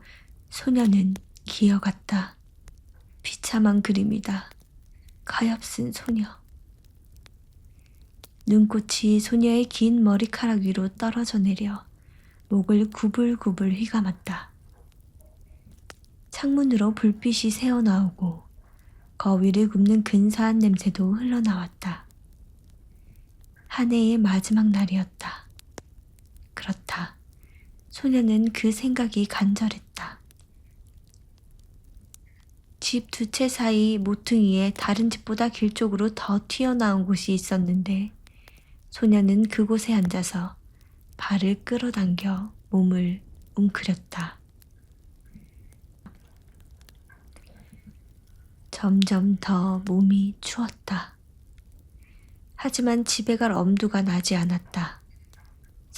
소녀는 기어갔다. 비참한 그림이다. 가엾은 소녀. 눈꽃이 소녀의 긴 머리카락 위로 떨어져 내려 목을 구불구불 휘감았다. 창문으로 불빛이 새어나오고 거위를 굽는 근사한 냄새도 흘러나왔다. 한 해의 마지막 날이었다. 그렇다. 소녀는 그 생각이 간절했다. 집 두 채 사이 모퉁이에 다른 집보다 길쪽으로 더 튀어나온 곳이 있었는데 소녀는 그곳에 앉아서 발을 끌어당겨 몸을 웅크렸다. 점점 더 몸이 추웠다. 하지만 집에 갈 엄두가 나지 않았다.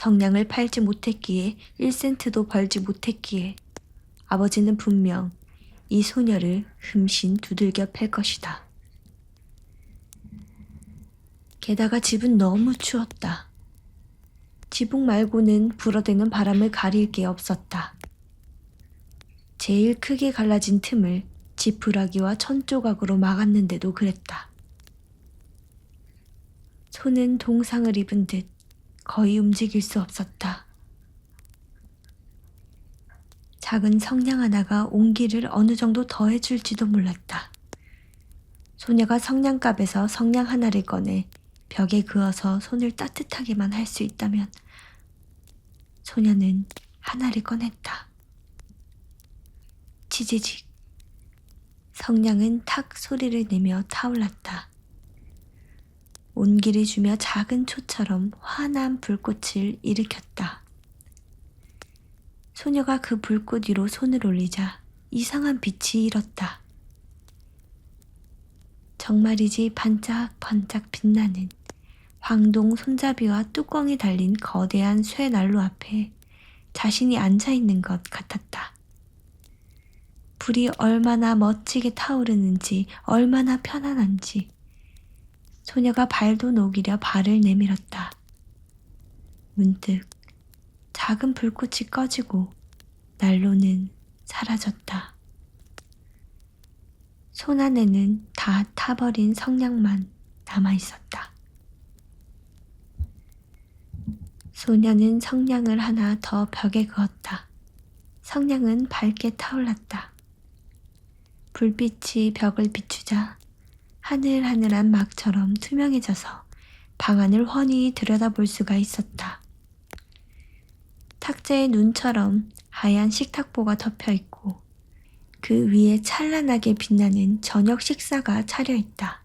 성냥을 팔지 못했기에 1센트도 벌지 못했기에 아버지는 분명 이 소녀를 흠씬 두들겨 팰 것이다. 게다가 집은 너무 추웠다. 지붕 말고는 불어대는 바람을 가릴 게 없었다. 제일 크게 갈라진 틈을 지푸라기와 천조각으로 막았는데도 그랬다. 손은 동상을 입은 듯 거의 움직일 수 없었다. 작은 성냥 하나가 온기를 어느 정도 더해줄지도 몰랐다. 소녀가 성냥갑에서 성냥 하나를 꺼내 벽에 그어서 손을 따뜻하게만 할 수 있다면 소녀는 하나를 꺼냈다. 지지직. 성냥은 탁 소리를 내며 타올랐다. 온기를 주며 작은 초처럼 환한 불꽃을 일으켰다. 소녀가 그 불꽃 위로 손을 올리자 이상한 빛이 일었다. 정말이지 반짝반짝 빛나는 황동 손잡이와 뚜껑이 달린 거대한 쇠난로 앞에 자신이 앉아있는 것 같았다. 불이 얼마나 멋지게 타오르는지, 얼마나 편안한지 소녀가 발도 녹이려 발을 내밀었다. 문득 작은 불꽃이 꺼지고 난로는 사라졌다. 손 안에는 다 타버린 성냥만 남아있었다. 소녀는 성냥을 하나 더 벽에 그었다. 성냥은 밝게 타올랐다. 불빛이 벽을 비추자 하늘하늘한 막처럼 투명해져서 방 안을 훤히 들여다볼 수가 있었다. 탁자에 눈처럼 하얀 식탁보가 덮여있고 그 위에 찬란하게 빛나는 저녁 식사가 차려있다.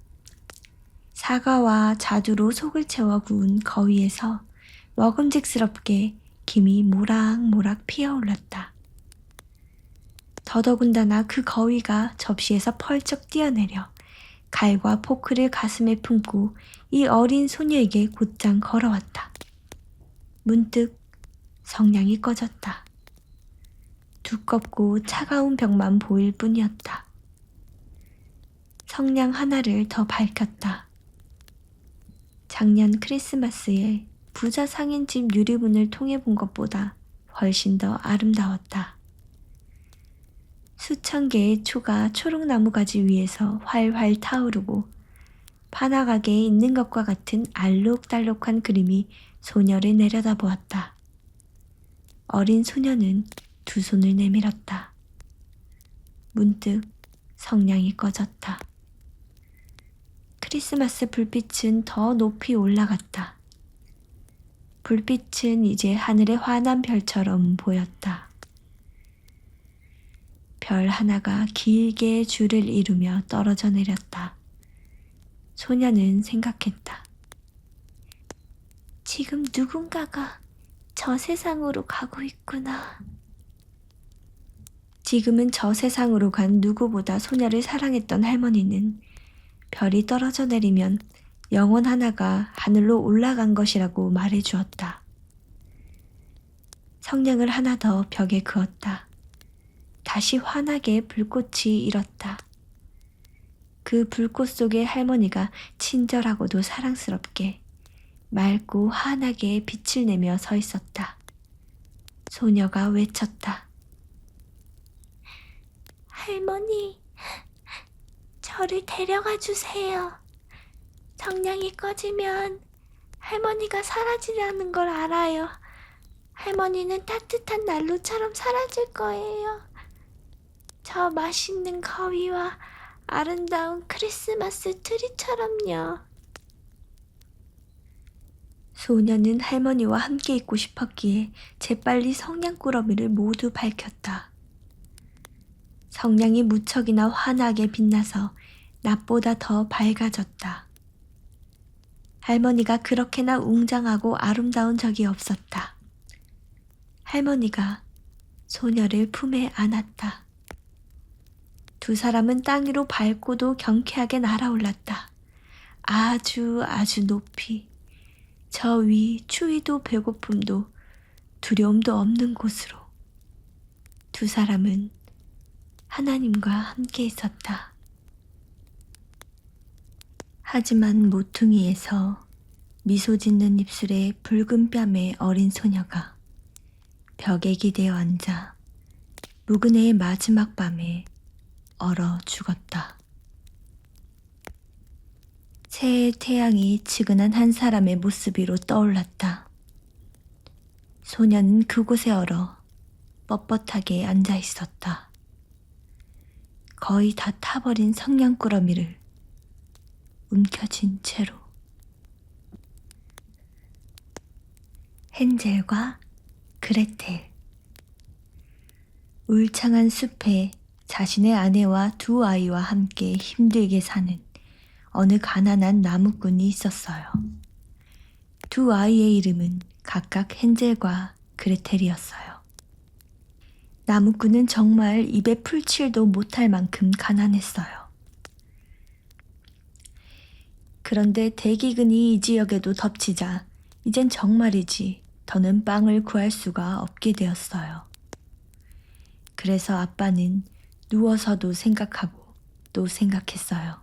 사과와 자두로 속을 채워 구운 거위에서 먹음직스럽게 김이 모락모락 피어올랐다. 더더군다나 그 거위가 접시에서 펄쩍 뛰어내려 칼과 포크를 가슴에 품고 이 어린 소녀에게 곧장 걸어왔다. 문득 성냥이 꺼졌다. 두껍고 차가운 벽만 보일 뿐이었다. 성냥 하나를 더 밝혔다. 작년 크리스마스에 부자 상인집 유리문을 통해 본 것보다 훨씬 더 아름다웠다. 수천 개의 초가 초록나무 가지 위에서 활활 타오르고 판화가게에 있는 것과 같은 알록달록한 그림이 소녀를 내려다보았다. 어린 소녀는 두 손을 내밀었다. 문득 성냥이 꺼졌다. 크리스마스 불빛은 더 높이 올라갔다. 불빛은 이제 하늘의 환한 별처럼 보였다. 별 하나가 길게 줄을 이루며 떨어져 내렸다. 소녀는 생각했다. 지금 누군가가 저 세상으로 가고 있구나. 지금은 저 세상으로 간 누구보다 소녀를 사랑했던 할머니는 별이 떨어져 내리면 영혼 하나가 하늘로 올라간 것이라고 말해 주었다. 성냥을 하나 더 벽에 그었다. 다시 환하게 불꽃이 일었다. 그 불꽃 속에 할머니가 친절하고도 사랑스럽게 맑고 환하게 빛을 내며 서 있었다. 소녀가 외쳤다. 할머니, 저를 데려가 주세요. 성냥이 꺼지면 할머니가 사라지라는 걸 알아요. 할머니는 따뜻한 난로처럼 사라질 거예요. 저 맛있는 거위와 아름다운 크리스마스 트리처럼요. 소녀는 할머니와 함께 있고 싶었기에 재빨리 성냥꾸러미를 모두 밝혔다. 성냥이 무척이나 환하게 빛나서 낮보다 더 밝아졌다. 할머니가 그렇게나 웅장하고 아름다운 적이 없었다. 할머니가 소녀를 품에 안았다. 두 사람은 땅 위로 밝고도 경쾌하게 날아올랐다. 아주 높이, 저 위 추위도 배고픔도 두려움도 없는 곳으로 두 사람은 하나님과 함께 있었다. 하지만 모퉁이에서 미소 짓는 입술에 붉은 뺨의 어린 소녀가 벽에 기대어 앉아 묵은 해의 마지막 밤에 얼어 죽었다. 새해의 태양이 지근한 한 사람의 모습 위로 떠올랐다. 소녀는 그곳에 얼어 뻣뻣하게 앉아 있었다. 거의 다 타버린 성냥꾸러미를 움켜쥔 채로. 헨젤과 그레텔. 울창한 숲에 자신의 아내와 두 아이와 함께 힘들게 사는 어느 가난한 나무꾼이 있었어요. 두 아이의 이름은 각각 헨젤과 그레텔이었어요. 나무꾼은 정말 입에 풀칠도 못할 만큼 가난했어요. 그런데 대기근이 이 지역에도 덮치자 이젠 정말이지 더는 빵을 구할 수가 없게 되었어요. 그래서 아빠는 누워서도 생각하고 또 생각했어요.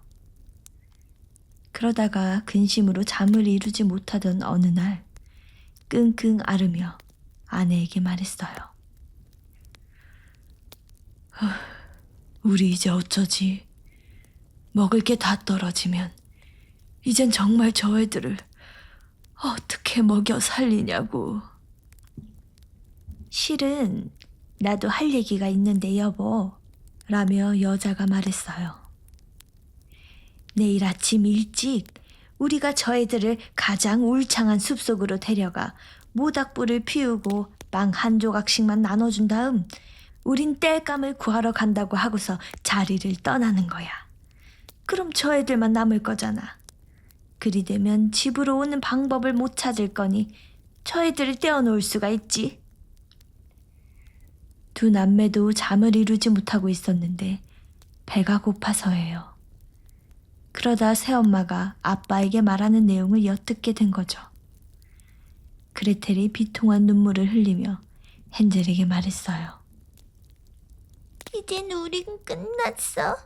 그러다가 근심으로 잠을 이루지 못하던 어느 날 끙끙 앓으며 아내에게 말했어요. 우리 이제 어쩌지? 먹을 게 다 떨어지면 이젠 정말 저 애들을 어떻게 먹여 살리냐고. 실은 나도 할 얘기가 있는데 여보, 라며 여자가 말했어요. 내일 아침 일찍 우리가 저 애들을 가장 울창한 숲속으로 데려가 모닥불을 피우고 빵 한 조각씩만 나눠준 다음 우린 땔감을 구하러 간다고 하고서 자리를 떠나는 거야. 그럼 저 애들만 남을 거잖아. 그리 되면 집으로 오는 방법을 못 찾을 거니 저 애들을 떼어놓을 수가 있지. 두 남매도 잠을 이루지 못하고 있었는데 배가 고파서예요. 그러다 새엄마가 아빠에게 말하는 내용을 엿듣게 된 거죠. 그레텔이 비통한 눈물을 흘리며 헨젤에게 말했어요. 이젠 우린 끝났어.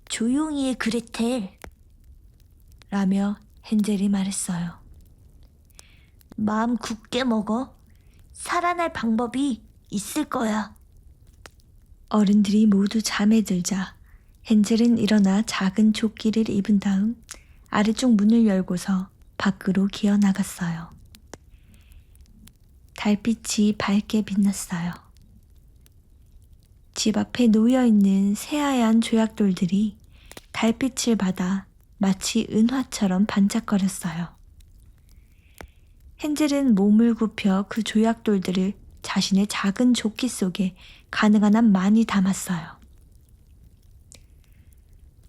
조용히 해, 그레텔. 라며 헨젤이 말했어요. 마음 굳게 먹어. 살아날 방법이 있을 거야. 어른들이 모두 잠에 들자 헨젤은 일어나 작은 조끼를 입은 다음 아래쪽 문을 열고서 밖으로 기어 나갔어요. 달빛이 밝게 빛났어요. 집 앞에 놓여있는 새하얀 조약돌들이 달빛을 받아 마치 은화처럼 반짝거렸어요. 헨젤은 몸을 굽혀 그 조약돌들을 자신의 작은 조끼 속에 가능한 한 많이 담았어요.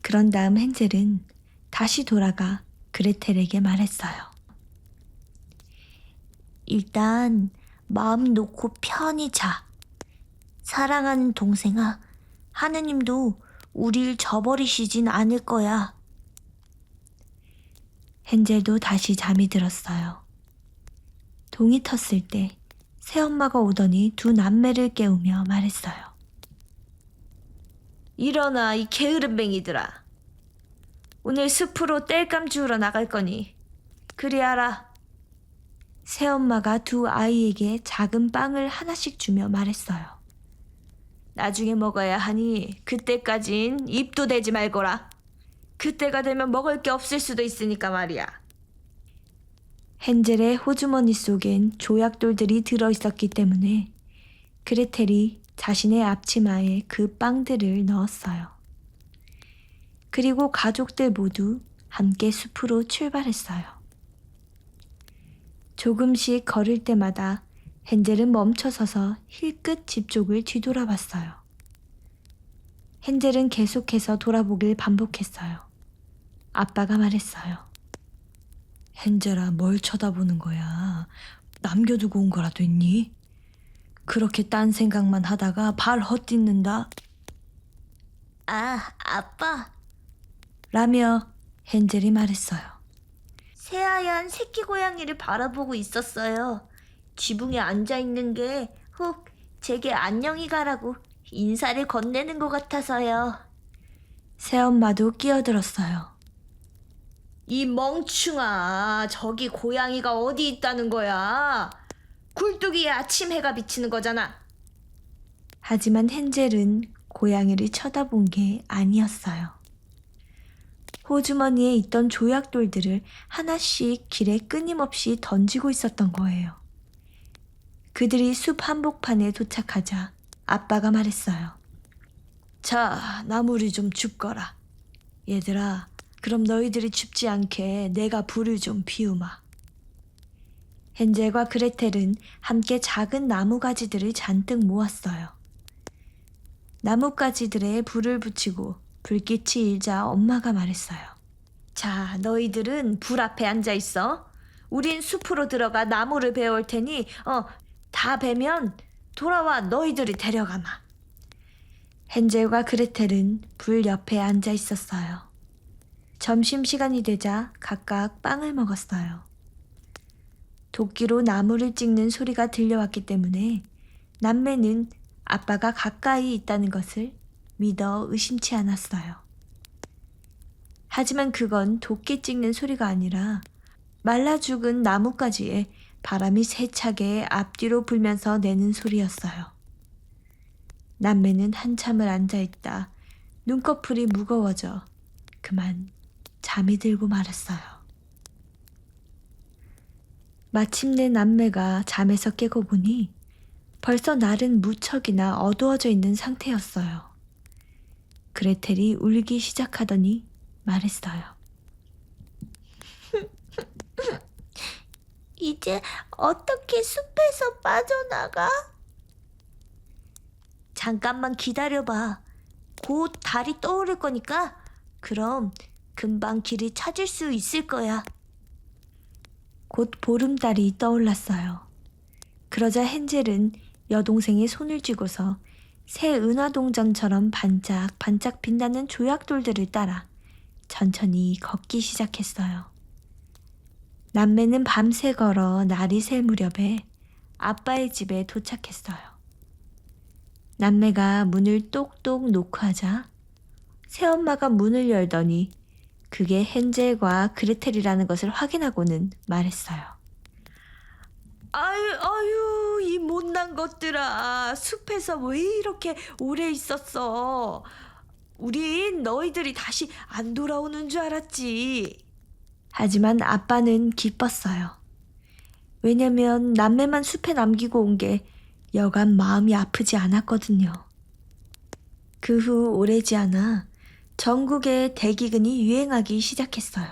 그런 다음 헨젤은 다시 돌아가 그레텔에게 말했어요. 일단 마음 놓고 편히 자. 사랑하는 동생아, 하느님도 우릴 저버리시진 않을 거야. 헨젤도 다시 잠이 들었어요. 동이 텄을 때 새엄마가 오더니 두 남매를 깨우며 말했어요. 일어나, 이 게으름뱅이들아. 오늘 숲으로 땔감 주우러 나갈 거니 그리 알아. 새엄마가 두 아이에게 작은 빵을 하나씩 주며 말했어요. 나중에 먹어야 하니 그때까진 입도 대지 말거라. 그때가 되면 먹을 게 없을 수도 있으니까 말이야. 헨젤의 호주머니 속엔 조약돌들이 들어있었기 때문에 그레텔이 자신의 앞치마에 그 빵들을 넣었어요. 그리고 가족들 모두 함께 숲으로 출발했어요. 조금씩 걸을 때마다 헨젤은 멈춰서서 힐끗 집 쪽을 뒤돌아봤어요. 헨젤은 계속해서 돌아보길 반복했어요. 아빠가 말했어요. 헨젤아, 뭘 쳐다보는 거야? 남겨두고 온 거라도 있니? 그렇게 딴 생각만 하다가 발 헛디는다. 아, 아빠. 라며 헨젤이 말했어요. 새하얀 새끼 고양이를 바라보고 있었어요. 지붕에 앉아있는 게 혹 제게 안녕히 가라고 인사를 건네는 것 같아서요. 새엄마도 끼어들었어요. 이 멍충아, 저기 고양이가 어디 있다는 거야? 굴뚝이에 아침 해가 비치는 거잖아. 하지만 헨젤은 고양이를 쳐다본 게 아니었어요. 호주머니에 있던 조약돌들을 하나씩 길에 끊임없이 던지고 있었던 거예요. 그들이 숲 한복판에 도착하자 아빠가 말했어요. 자, 나무를 좀 줍거라. 얘들아, 그럼 너희들이 춥지 않게 내가 불을 좀 피우마. 헨젤과 그레텔은 함께 작은 나무가지들을 잔뜩 모았어요. 나뭇가지들에 불을 붙이고 불빛이 일자 엄마가 말했어요. 자, 너희들은 불 앞에 앉아 있어. 우린 숲으로 들어가 나무를 베어올 테니 다 베면 돌아와 너희들이 데려가마. 헨젤과 그레텔은 불 옆에 앉아 있었어요. 점심시간이 되자 각각 빵을 먹었어요. 도끼로 나무를 찍는 소리가 들려왔기 때문에 남매는 아빠가 가까이 있다는 것을 믿어 의심치 않았어요. 하지만 그건 도끼 찍는 소리가 아니라 말라 죽은 나뭇가지에 바람이 세차게 앞뒤로 불면서 내는 소리였어요. 남매는 한참을 앉아있다 눈꺼풀이 무거워져 그만 잠이 들고 말았어요. 마침내 남매가 잠에서 깨고 보니 벌써 날은 무척이나 어두워져 있는 상태였어요. 그레텔이 울기 시작하더니 말했어요. 이제 어떻게 숲에서 빠져나가? 잠깐만 기다려봐. 곧 달이 떠오를 거니까 그럼 금방 길을 찾을 수 있을 거야. 곧 보름달이 떠올랐어요. 그러자 헨젤은 여동생의 손을 쥐고서 새 은화동전처럼 반짝반짝 빛나는 조약돌들을 따라 천천히 걷기 시작했어요. 남매는 밤새 걸어 날이 새 무렵에 아빠의 집에 도착했어요. 남매가 문을 똑똑 놓고 하자 새엄마가 문을 열더니 그게 헨젤과 그레텔이라는 것을 확인하고는 말했어요. 아유, 이 못난 것들아. 숲에서 왜 이렇게 오래 있었어? 우린 너희들이 다시 안 돌아오는 줄 알았지. 하지만 아빠는 기뻤어요. 왜냐면 남매만 숲에 남기고 온 게 여간 마음이 아프지 않았거든요. 그 후 오래지 않아 전국에 대기근이 유행하기 시작했어요.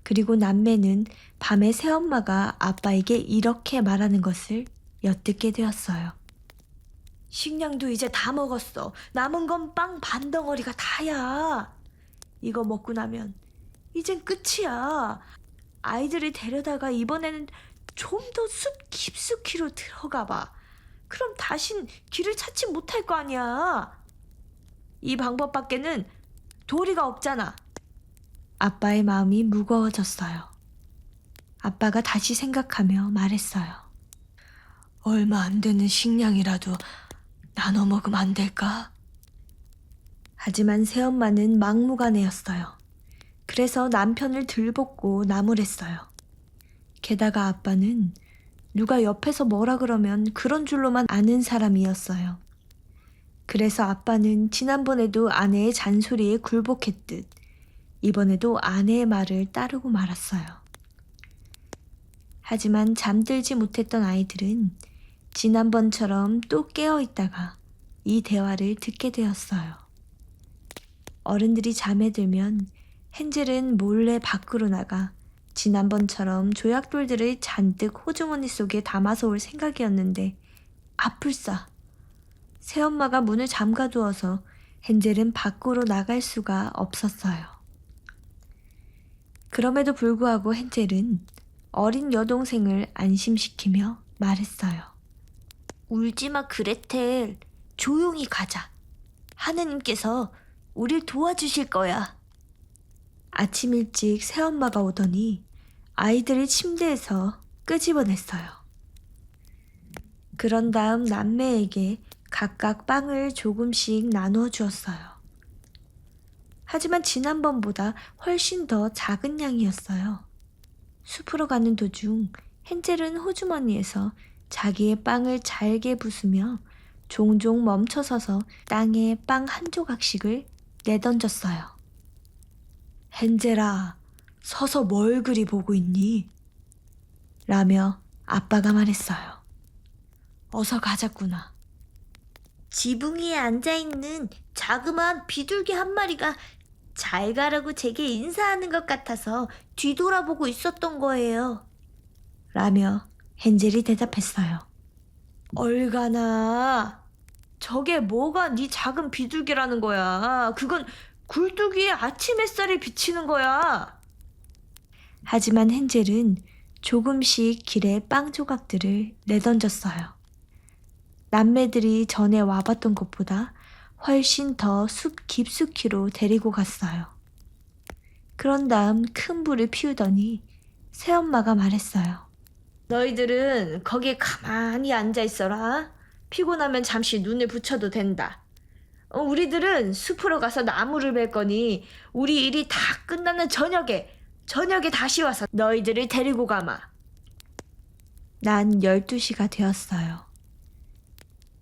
그리고 남매는 밤에 새엄마가 아빠에게 이렇게 말하는 것을 엿듣게 되었어요. 식량도 이제 다 먹었어. 남은 건 빵 반 덩어리가 다야. 이거 먹고 나면 이젠 끝이야. 아이들을 데려다가 이번에는 좀 더 숲 깊숙이로 들어가 봐. 그럼 다신 길을 찾지 못할 거 아니야. 이 방법밖에는 도리가 없잖아. 아빠의 마음이 무거워졌어요. 아빠가 다시 생각하며 말했어요. 얼마 안 되는 식량이라도 나눠 먹으면 안 될까? 하지만 새엄마는 막무가내였어요. 그래서 남편을 들볶고 나무랬어요. 게다가 아빠는 누가 옆에서 뭐라 그러면 그런 줄로만 아는 사람이었어요. 그래서 아빠는 지난번에도 아내의 잔소리에 굴복했듯 이번에도 아내의 말을 따르고 말았어요. 하지만 잠들지 못했던 아이들은 지난번처럼 또 깨어 있다가 이 대화를 듣게 되었어요. 어른들이 잠에 들면 헨젤은 몰래 밖으로 나가 지난번처럼 조약돌들을 잔뜩 호주머니 속에 담아서 올 생각이었는데 아플싸. 새엄마가 문을 잠가두어서 헨젤은 밖으로 나갈 수가 없었어요. 그럼에도 불구하고 헨젤은 어린 여동생을 안심시키며 말했어요. 울지마 그레텔. 조용히 가자. 하느님께서 우릴 도와주실 거야. 아침 일찍 새엄마가 오더니 아이들을 침대에서 끄집어냈어요. 그런 다음 남매에게 각각 빵을 조금씩 나누어 주었어요. 하지만 지난번보다 훨씬 더 작은 양이었어요. 숲으로 가는 도중 헨젤은 호주머니에서 자기의 빵을 잘게 부수며 종종 멈춰서서 땅에 빵 한 조각씩을 내던졌어요. 헨젤아, 서서 뭘 그리 보고 있니? 라며 아빠가 말했어요. 어서 가자꾸나. 지붕 위에 앉아있는 자그마한 비둘기 한 마리가 잘 가라고 제게 인사하는 것 같아서 뒤돌아보고 있었던 거예요. 라며 헨젤이 대답했어요. 얼가나, 저게 뭐가 네 작은 비둘기라는 거야. 그건 굴뚝 위에 아침 햇살이 비치는 거야. 하지만 헨젤은 조금씩 길에 빵 조각들을 내던졌어요. 남매들이 전에 와봤던 것보다 훨씬 더 숲 깊숙이로 데리고 갔어요. 그런 다음 큰 불을 피우더니 새엄마가 말했어요. 너희들은 거기에 가만히 앉아 있어라. 피곤하면 잠시 눈을 붙여도 된다. 우리들은 숲으로 가서 나무를 벨 거니 우리 일이 다 끝나는 저녁에 다시 와서 너희들을 데리고 가마. 난 12시가 되었어요.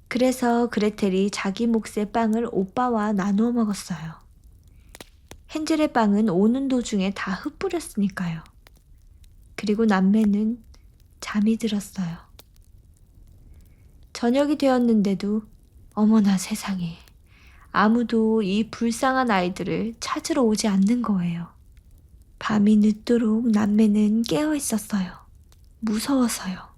그래서 그레텔이 자기 몫의 빵을 오빠와 나누어 먹었어요. 헨젤의 빵은 오는 도중에 다 흩뿌렸으니까요. 그리고 남매는 잠이 들었어요. 저녁이 되었는데도 어머나 세상에, 아무도 이 불쌍한 아이들을 찾으러 오지 않는 거예요. 밤이 늦도록 남매는 깨어 있었어요. 무서워서요.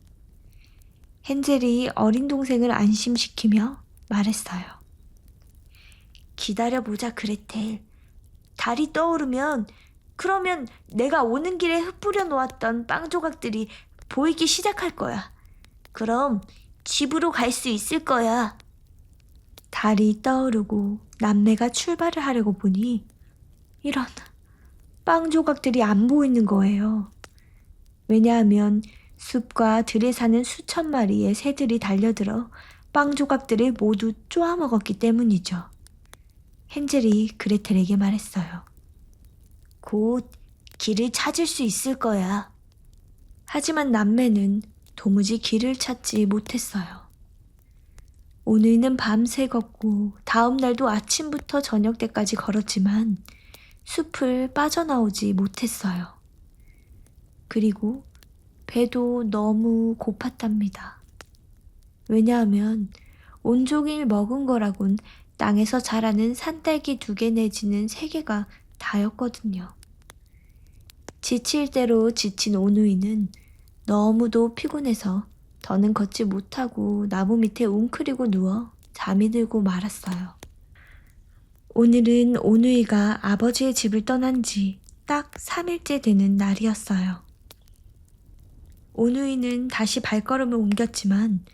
헨젤이 어린 동생을 안심시키며 말했어요. 기다려보자, 그레텔. 달이 떠오르면, 그러면 내가 오는 길에 흩뿌려 놓았던 빵 조각들이 보이기 시작할 거야. 그럼 집으로 갈 수 있을 거야. 달이 떠오르고 남매가 출발을 하려고 보니 이런 빵 조각들이 안 보이는 거예요. 왜냐하면 숲과 들에 사는 수천 마리의 새들이 달려들어 빵 조각들을 모두 쪼아먹었기 때문이죠. 헨젤이 그레텔에게 말했어요. 곧 길을 찾을 수 있을 거야. 하지만 남매는 도무지 길을 찾지 못했어요. 오늘은 밤새 걷고 다음 날도 아침부터 저녁 때까지 걸었지만 숲을 빠져나오지 못했어요. 그리고 배도 너무 고팠답니다. 왜냐하면 온종일 먹은 거라곤 땅에서 자라는 산딸기 2개 내지는 3개가 다였거든요. 지칠 대로 지친 오누이는 너무도 피곤해서 더는 걷지 못하고 나무 밑에 웅크리고 누워 잠이 들고 말았어요. 오늘은 오누이가 아버지의 집을 떠난 지 딱 3일째 되는 날이었어요. 오누이는 다시 발걸음을 옮겼지만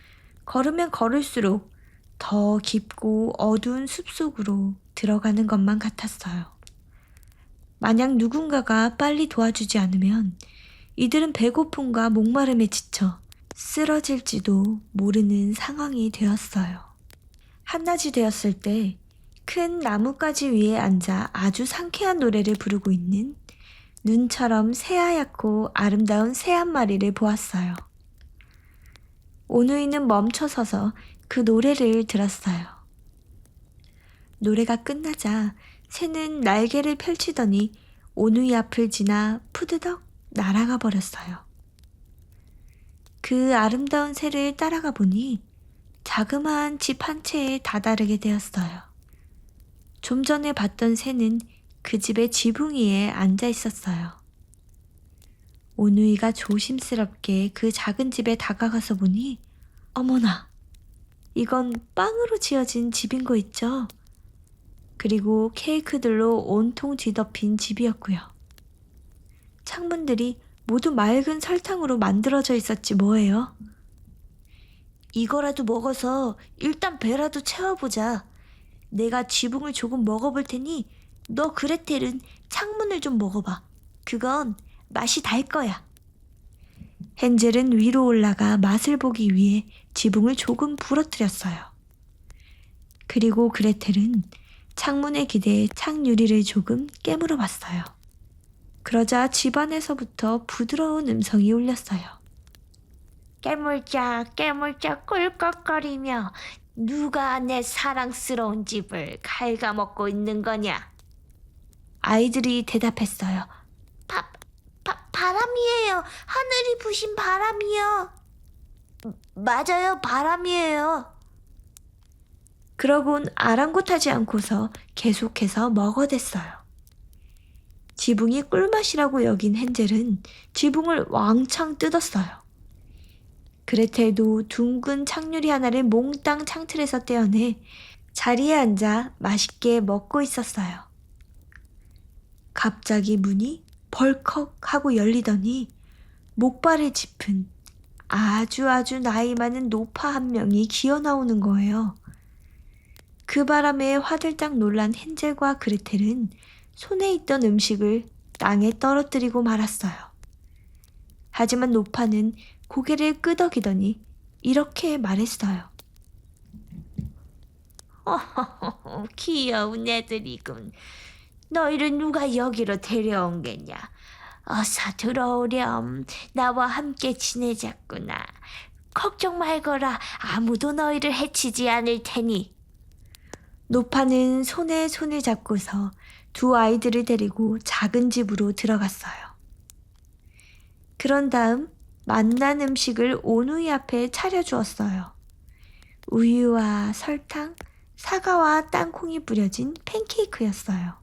걸으면 걸을수록 더 깊고 어두운 숲속으로 들어가는 것만 같았어요. 만약 누군가가 빨리 도와주지 않으면 이들은 배고픔과 목마름에 지쳐 쓰러질지도 모르는 상황이 되었어요. 한낮이 되었을 때 큰 나뭇가지 위에 앉아 아주 상쾌한 노래를 부르고 있는 눈처럼 새하얗고 아름다운 새 한 마리를 보았어요. 오누이는 멈춰서서 그 노래를 들었어요. 노래가 끝나자 새는 날개를 펼치더니 오누이 앞을 지나 푸드덕 날아가 버렸어요. 그 아름다운 새를 따라가 보니 자그마한 집 한 채에 다다르게 되었어요. 좀 전에 봤던 새는 그 집의 지붕 위에 앉아 있었어요. 오누이가 조심스럽게 그 작은 집에 다가가서 보니 어머나, 이건 빵으로 지어진 집인 거 있죠? 그리고 케이크들로 온통 뒤덮인 집이었고요. 창문들이 모두 맑은 설탕으로 만들어져 있었지 뭐예요. 이거라도 먹어서 일단 배라도 채워보자. 내가 지붕을 조금 먹어볼 테니 너 그레텔은 창문을 좀 먹어봐. 그건 맛이 달 거야. 헨젤은 위로 올라가 맛을 보기 위해 지붕을 조금 부러뜨렸어요. 그리고 그레텔은 창문에 기대에 창유리를 조금 깨물어 봤어요. 그러자 집안에서부터 부드러운 음성이 울렸어요. 깨물자 깨물자 꿀꺽거리며 누가 내 사랑스러운 집을 갉아먹고 있는 거냐? 아이들이 대답했어요. 바람이에요. 하늘이 부신 바람이요. 맞아요, 바람이에요. 그러곤 아랑곳하지 않고서 계속해서 먹어댔어요. 지붕이 꿀맛이라고 여긴 헨젤은 지붕을 왕창 뜯었어요. 그레텔도 둥근 창유리 하나를 몽땅 창틀에서 떼어내 자리에 앉아 맛있게 먹고 있었어요. 갑자기 문이 벌컥 하고 열리더니 목발을 짚은 아주 나이 많은 노파 한 명이 기어 나오는 거예요. 그 바람에 화들짝 놀란 헨젤과 그레텔은 손에 있던 음식을 땅에 떨어뜨리고 말았어요. 하지만 노파는 고개를 끄덕이더니 이렇게 말했어요. 귀여운 애들이군. 너희를 누가 여기로 데려온 게냐? 어서 들어오렴. 나와 함께 지내자꾸나. 걱정 말거라. 아무도 너희를 해치지 않을 테니. 노파는 손에 손을 잡고서 두 아이들을 데리고 작은 집으로 들어갔어요. 그런 다음 맛난 음식을 온우이 앞에 차려주었어요. 우유와 설탕, 사과와 땅콩이 뿌려진 팬케이크였어요.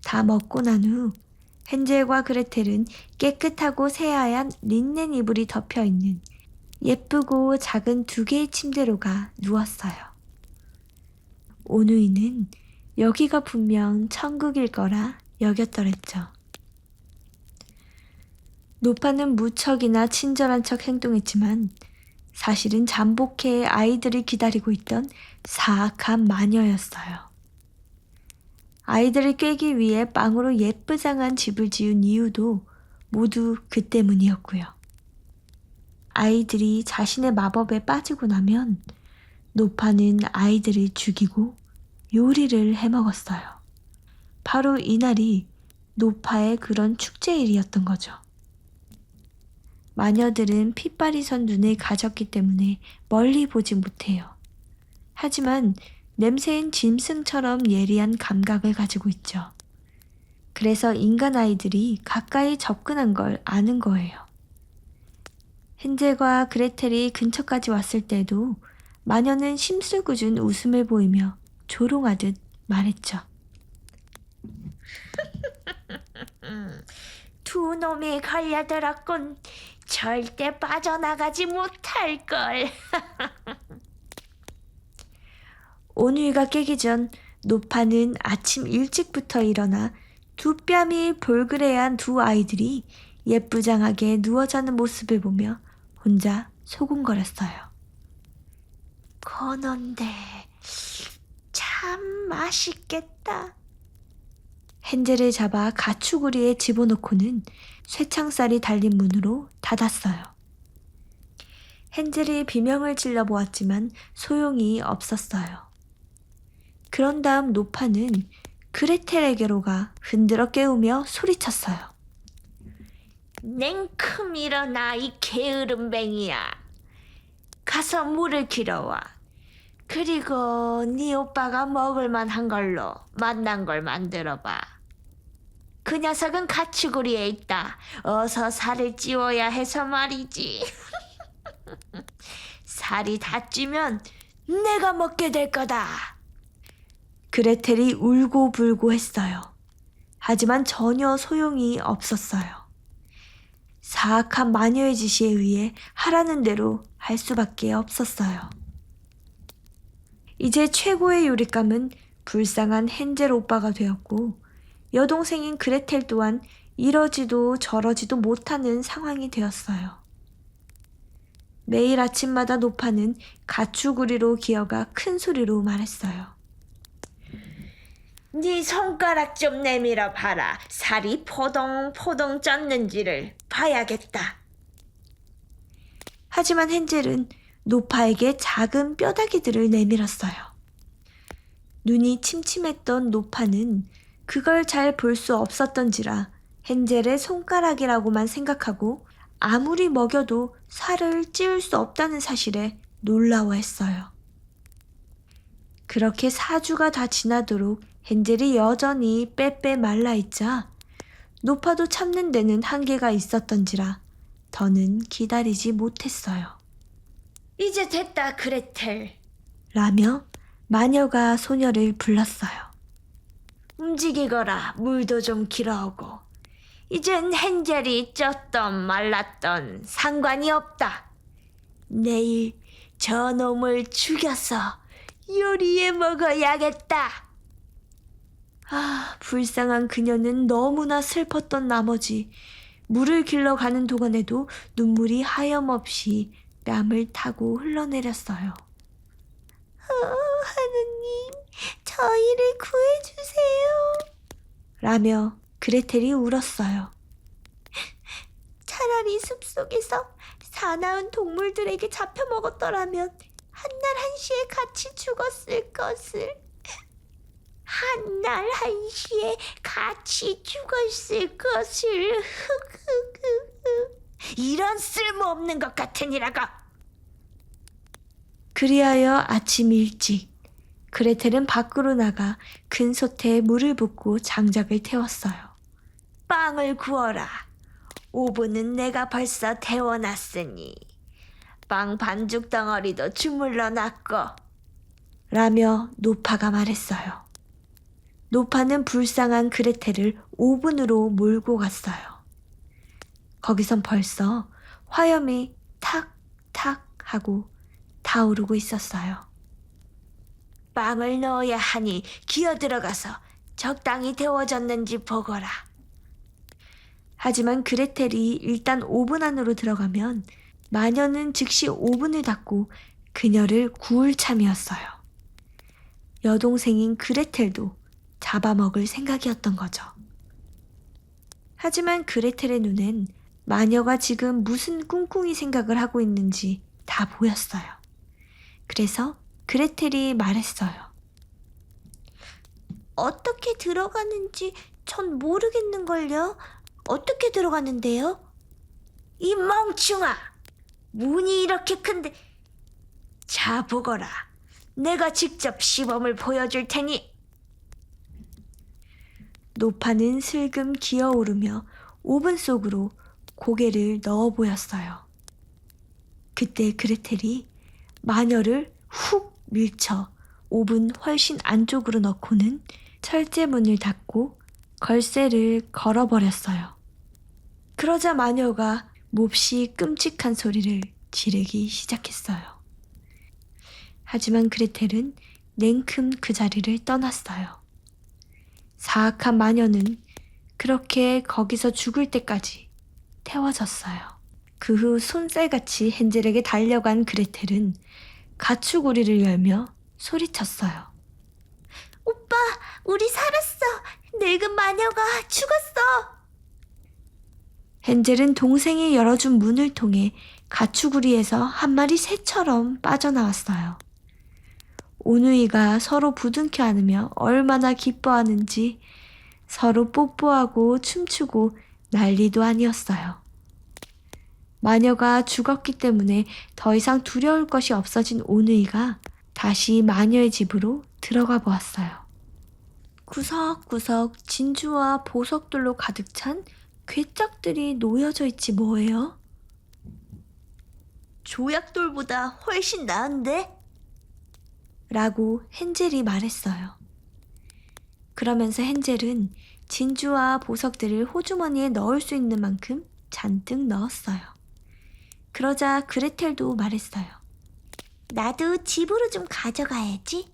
다 먹고 난 후 헨젤과 그레텔은 깨끗하고 새하얀 린넨 이불이 덮여있는 예쁘고 작은 2개의 침대로 가 누웠어요. 온우이는 여기가 분명 천국일 거라 여겼더랬죠. 노파는 무척이나 친절한 척 행동했지만 사실은 잠복해 아이들을 기다리고 있던 사악한 마녀였어요. 아이들을 꿰기 위해 빵으로 예쁘장한 집을 지은 이유도 모두 그 때문이었고요. 아이들이 자신의 마법에 빠지고 나면 노파는 아이들을 죽이고 요리를 해먹었어요. 바로 이날이 노파의 그런 축제일이었던 거죠. 마녀들은 핏발이 선 눈을 가졌기 때문에 멀리 보지 못해요. 하지만 냄새인 짐승처럼 예리한 감각을 가지고 있죠. 그래서 인간 아이들이 가까이 접근한 걸 아는 거예요. 헨젤과 그레텔이 근처까지 왔을 때도 마녀는 심술궂은 웃음을 보이며 조롱하듯 말했죠. 두 놈이 걸려들었군. 절대 빠져나가지 못할걸. 온우이가 깨기 전 노파는 아침 일찍부터 일어나 두 뺨이 볼그레한 두 아이들이 예쁘장하게 누워 자는 모습을 보며 혼자 소곤거렸어요. 그런데 참 맛있겠다. 헨젤을 잡아 가축우리에 집어넣고는 쇠창살이 달린 문으로 닫았어요. 헨젤이 비명을 질러 보았지만 소용이 없었어요. 그런 다음 노파는 그레텔에게로 가 흔들어 깨우며 소리쳤어요. 냉큼 일어나 이 게으름뱅이야. 가서 물을 길어와. 그리고 네 오빠가 먹을 만한 걸로 맛난 걸 만들어봐. 그 녀석은 가축우리에 있다. 어서 살을 찌워야 해서 말이지. 살이 다 찌면 내가 먹게 될 거다. 그레텔이 울고불고 했어요. 하지만 전혀 소용이 없었어요. 사악한 마녀의 지시에 의해 하라는 대로 할 수밖에 없었어요. 이제 최고의 요리감은 불쌍한 헨젤 오빠가 되었고 여동생인 그레텔 또한 이러지도 저러지도 못하는 상황이 되었어요. 매일 아침마다 노파는 가축우리로 기어가 큰 소리로 말했어요. 네 손가락 좀 내밀어 봐라. 살이 포동포동 쪘는지를 봐야겠다. 하지만 헨젤은 노파에게 작은 뼈다귀들을 내밀었어요. 눈이 침침했던 노파는 그걸 잘 볼 수 없었던지라 헨젤의 손가락이라고만 생각하고 아무리 먹여도 살을 찌울 수 없다는 사실에 놀라워했어요. 그렇게 4주가 다 지나도록 헨젤이 여전히 빼빼 말라있자 노파도 참는 데는 한계가 있었던지라 더는 기다리지 못했어요. 이제 됐다, 그레텔. 라며 마녀가 소녀를 불렀어요. 움직이거라. 물도 좀 길어오고. 이젠 헨젤이 쪘던 말랐던 상관이 없다. 내일 저놈을 죽여서 요리해 먹어야겠다. 불쌍한 그녀는 너무나 슬펐던 나머지 물을 길러 가는 동안에도 눈물이 하염없이 뺨을 타고 흘러내렸어요. 하느님, 저희를 구해주세요. 라며 그레텔이 울었어요. 차라리 숲속에서 사나운 동물들에게 잡혀먹었더라면 한날 한시에 같이 죽었을 것을. 한날 한시에 같이 죽었을 것을. 이런 쓸모없는 것 같으니라가. 그리하여 아침 일찍 그레텔은 밖으로 나가 큰 솥에 물을 붓고 장작을 태웠어요. 빵을 구워라. 오븐은 내가 벌써 데워놨으니 빵 반죽 덩어리도 주물러 놨고. 라며 노파가 말했어요. 노파는 불쌍한 그레텔을 오븐으로 몰고 갔어요. 거기선 벌써 화염이 탁탁 하고 타오르고 있었어요. 빵을 넣어야 하니 기어들어가서 적당히 데워졌는지 보거라. 하지만 그레텔이 일단 오븐 안으로 들어가면 마녀는 즉시 오븐을 닫고 그녀를 구울 참이었어요. 여동생인 그레텔도 잡아먹을 생각이었던 거죠. 하지만 그레텔의 눈엔 마녀가 지금 무슨 꿍꿍이 생각을 하고 있는지 다 보였어요. 그래서 그레텔이 말했어요. 어떻게 들어가는지 전 모르겠는걸요. 어떻게 들어가는데요? 이 멍충아! 문이 이렇게 큰데. 자, 보거라. 내가 직접 시범을 보여줄 테니. 노파는 슬금 기어오르며 오븐 속으로 고개를 넣어 보였어요. 그때 그레텔이 마녀를 훅 밀쳐 오븐 훨씬 안쪽으로 넣고는 철제문을 닫고 걸쇠를 걸어버렸어요. 그러자 마녀가 몹시 끔찍한 소리를 지르기 시작했어요. 하지만 그레텔은 냉큼 그 자리를 떠났어요. 사악한 마녀는 그렇게 거기서 죽을 때까지 태워졌어요. 그 후 손살같이 헨젤에게 달려간 그레텔은 가축우리를 열며 소리쳤어요. 오빠, 우리 살았어. 늙은 마녀가 죽었어. 헨젤은 동생이 열어준 문을 통해 가축우리에서 한 마리 새처럼 빠져나왔어요. 오누이가 서로 부둥켜 안으며 얼마나 기뻐하는지 서로 뽀뽀하고 춤추고 난리도 아니었어요. 마녀가 죽었기 때문에 더 이상 두려울 것이 없어진 오누이가 다시 마녀의 집으로 들어가 보았어요. 구석구석 진주와 보석들로 가득 찬 괴짝들이 놓여져 있지 뭐예요? 조약돌보다 훨씬 나은데? 라고 헨젤이 말했어요. 그러면서 헨젤은 진주와 보석들을 호주머니에 넣을 수 있는 만큼 잔뜩 넣었어요. 그러자 그레텔도 말했어요. 나도 집으로 좀 가져가야지.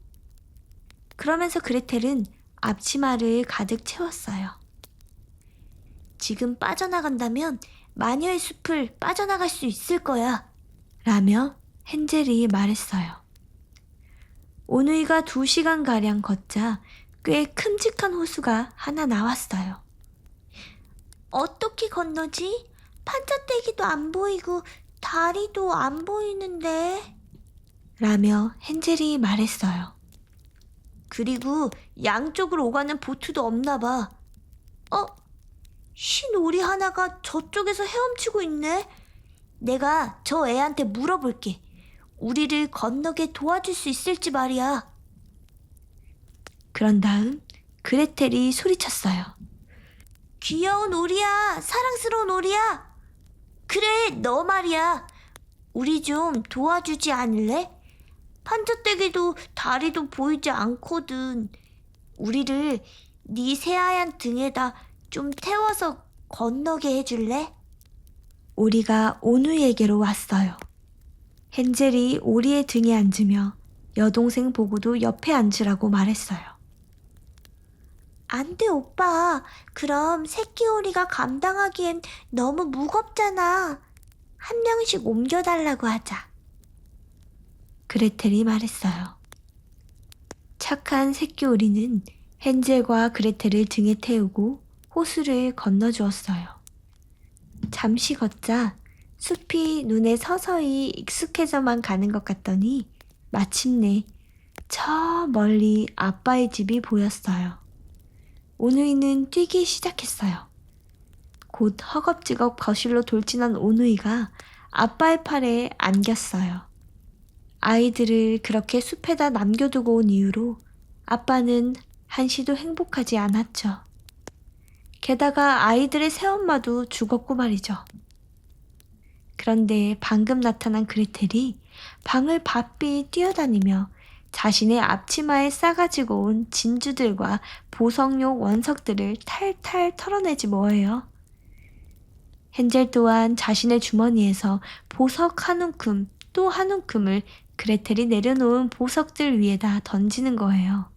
그러면서 그레텔은 앞치마를 가득 채웠어요. 지금 빠져나간다면 마녀의 숲을 빠져나갈 수 있을 거야. 라며 헨젤이 말했어요. 오누이가 2시간가량 걷자 꽤 큼직한 호수가 하나 나왔어요. 어떻게 건너지? 판자떼기도 안 보이고 다리도 안 보이는데? 라며 헨젤이 말했어요. 그리고 양쪽으로 오가는 보트도 없나 봐. 흰 오리 하나가 저쪽에서 헤엄치고 있네. 내가 저 애한테 물어볼게. 우리를 건너게 도와줄 수 있을지 말이야. 그런 다음 그레텔이 소리쳤어요. 귀여운 오리야, 사랑스러운 오리야. 그래, 너 말이야. 우리 좀 도와주지 않을래? 판자떼기도 다리도 보이지 않거든. 우리를 네 새하얀 등에다 좀 태워서 건너게 해줄래? 오리가 오누이에게로 왔어요. 헨젤이 오리의 등에 앉으며 여동생 보고도 옆에 앉으라고 말했어요. 안 돼, 오빠. 그럼 새끼 오리가 감당하기엔 너무 무겁잖아. 한 명씩 옮겨달라고 하자. 그레텔이 말했어요. 착한 새끼 오리는 헨젤과 그레텔을 등에 태우고 호수를 건너주었어요. 잠시 걷자 숲이 눈에 서서히 익숙해져만 가는 것 같더니 마침내 저 멀리 아빠의 집이 보였어요. 오누이는 뛰기 시작했어요. 곧 허겁지겁 거실로 돌진한 오누이가 아빠의 팔에 안겼어요. 아이들을 그렇게 숲에다 남겨두고 온 이후로 아빠는 한시도 행복하지 않았죠. 게다가 아이들의 새엄마도 죽었고 말이죠. 그런데 방금 나타난 그레텔이 방을 바삐 뛰어다니며 자신의 앞치마에 싸가지고 온 진주들과 보석용 원석들을 탈탈 털어내지 뭐예요. 헨젤 또한 자신의 주머니에서 보석 한 움큼 또 한 움큼을 그레텔이 내려놓은 보석들 위에다 던지는 거예요.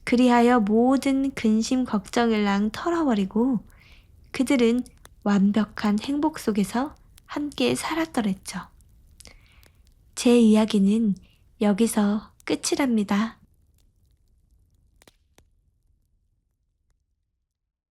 그리하여 모든 근심 걱정을랑 털어버리고 그들은 완벽한 행복 속에서 함께 살았더랬죠. 제 이야기는 여기서 끝이랍니다.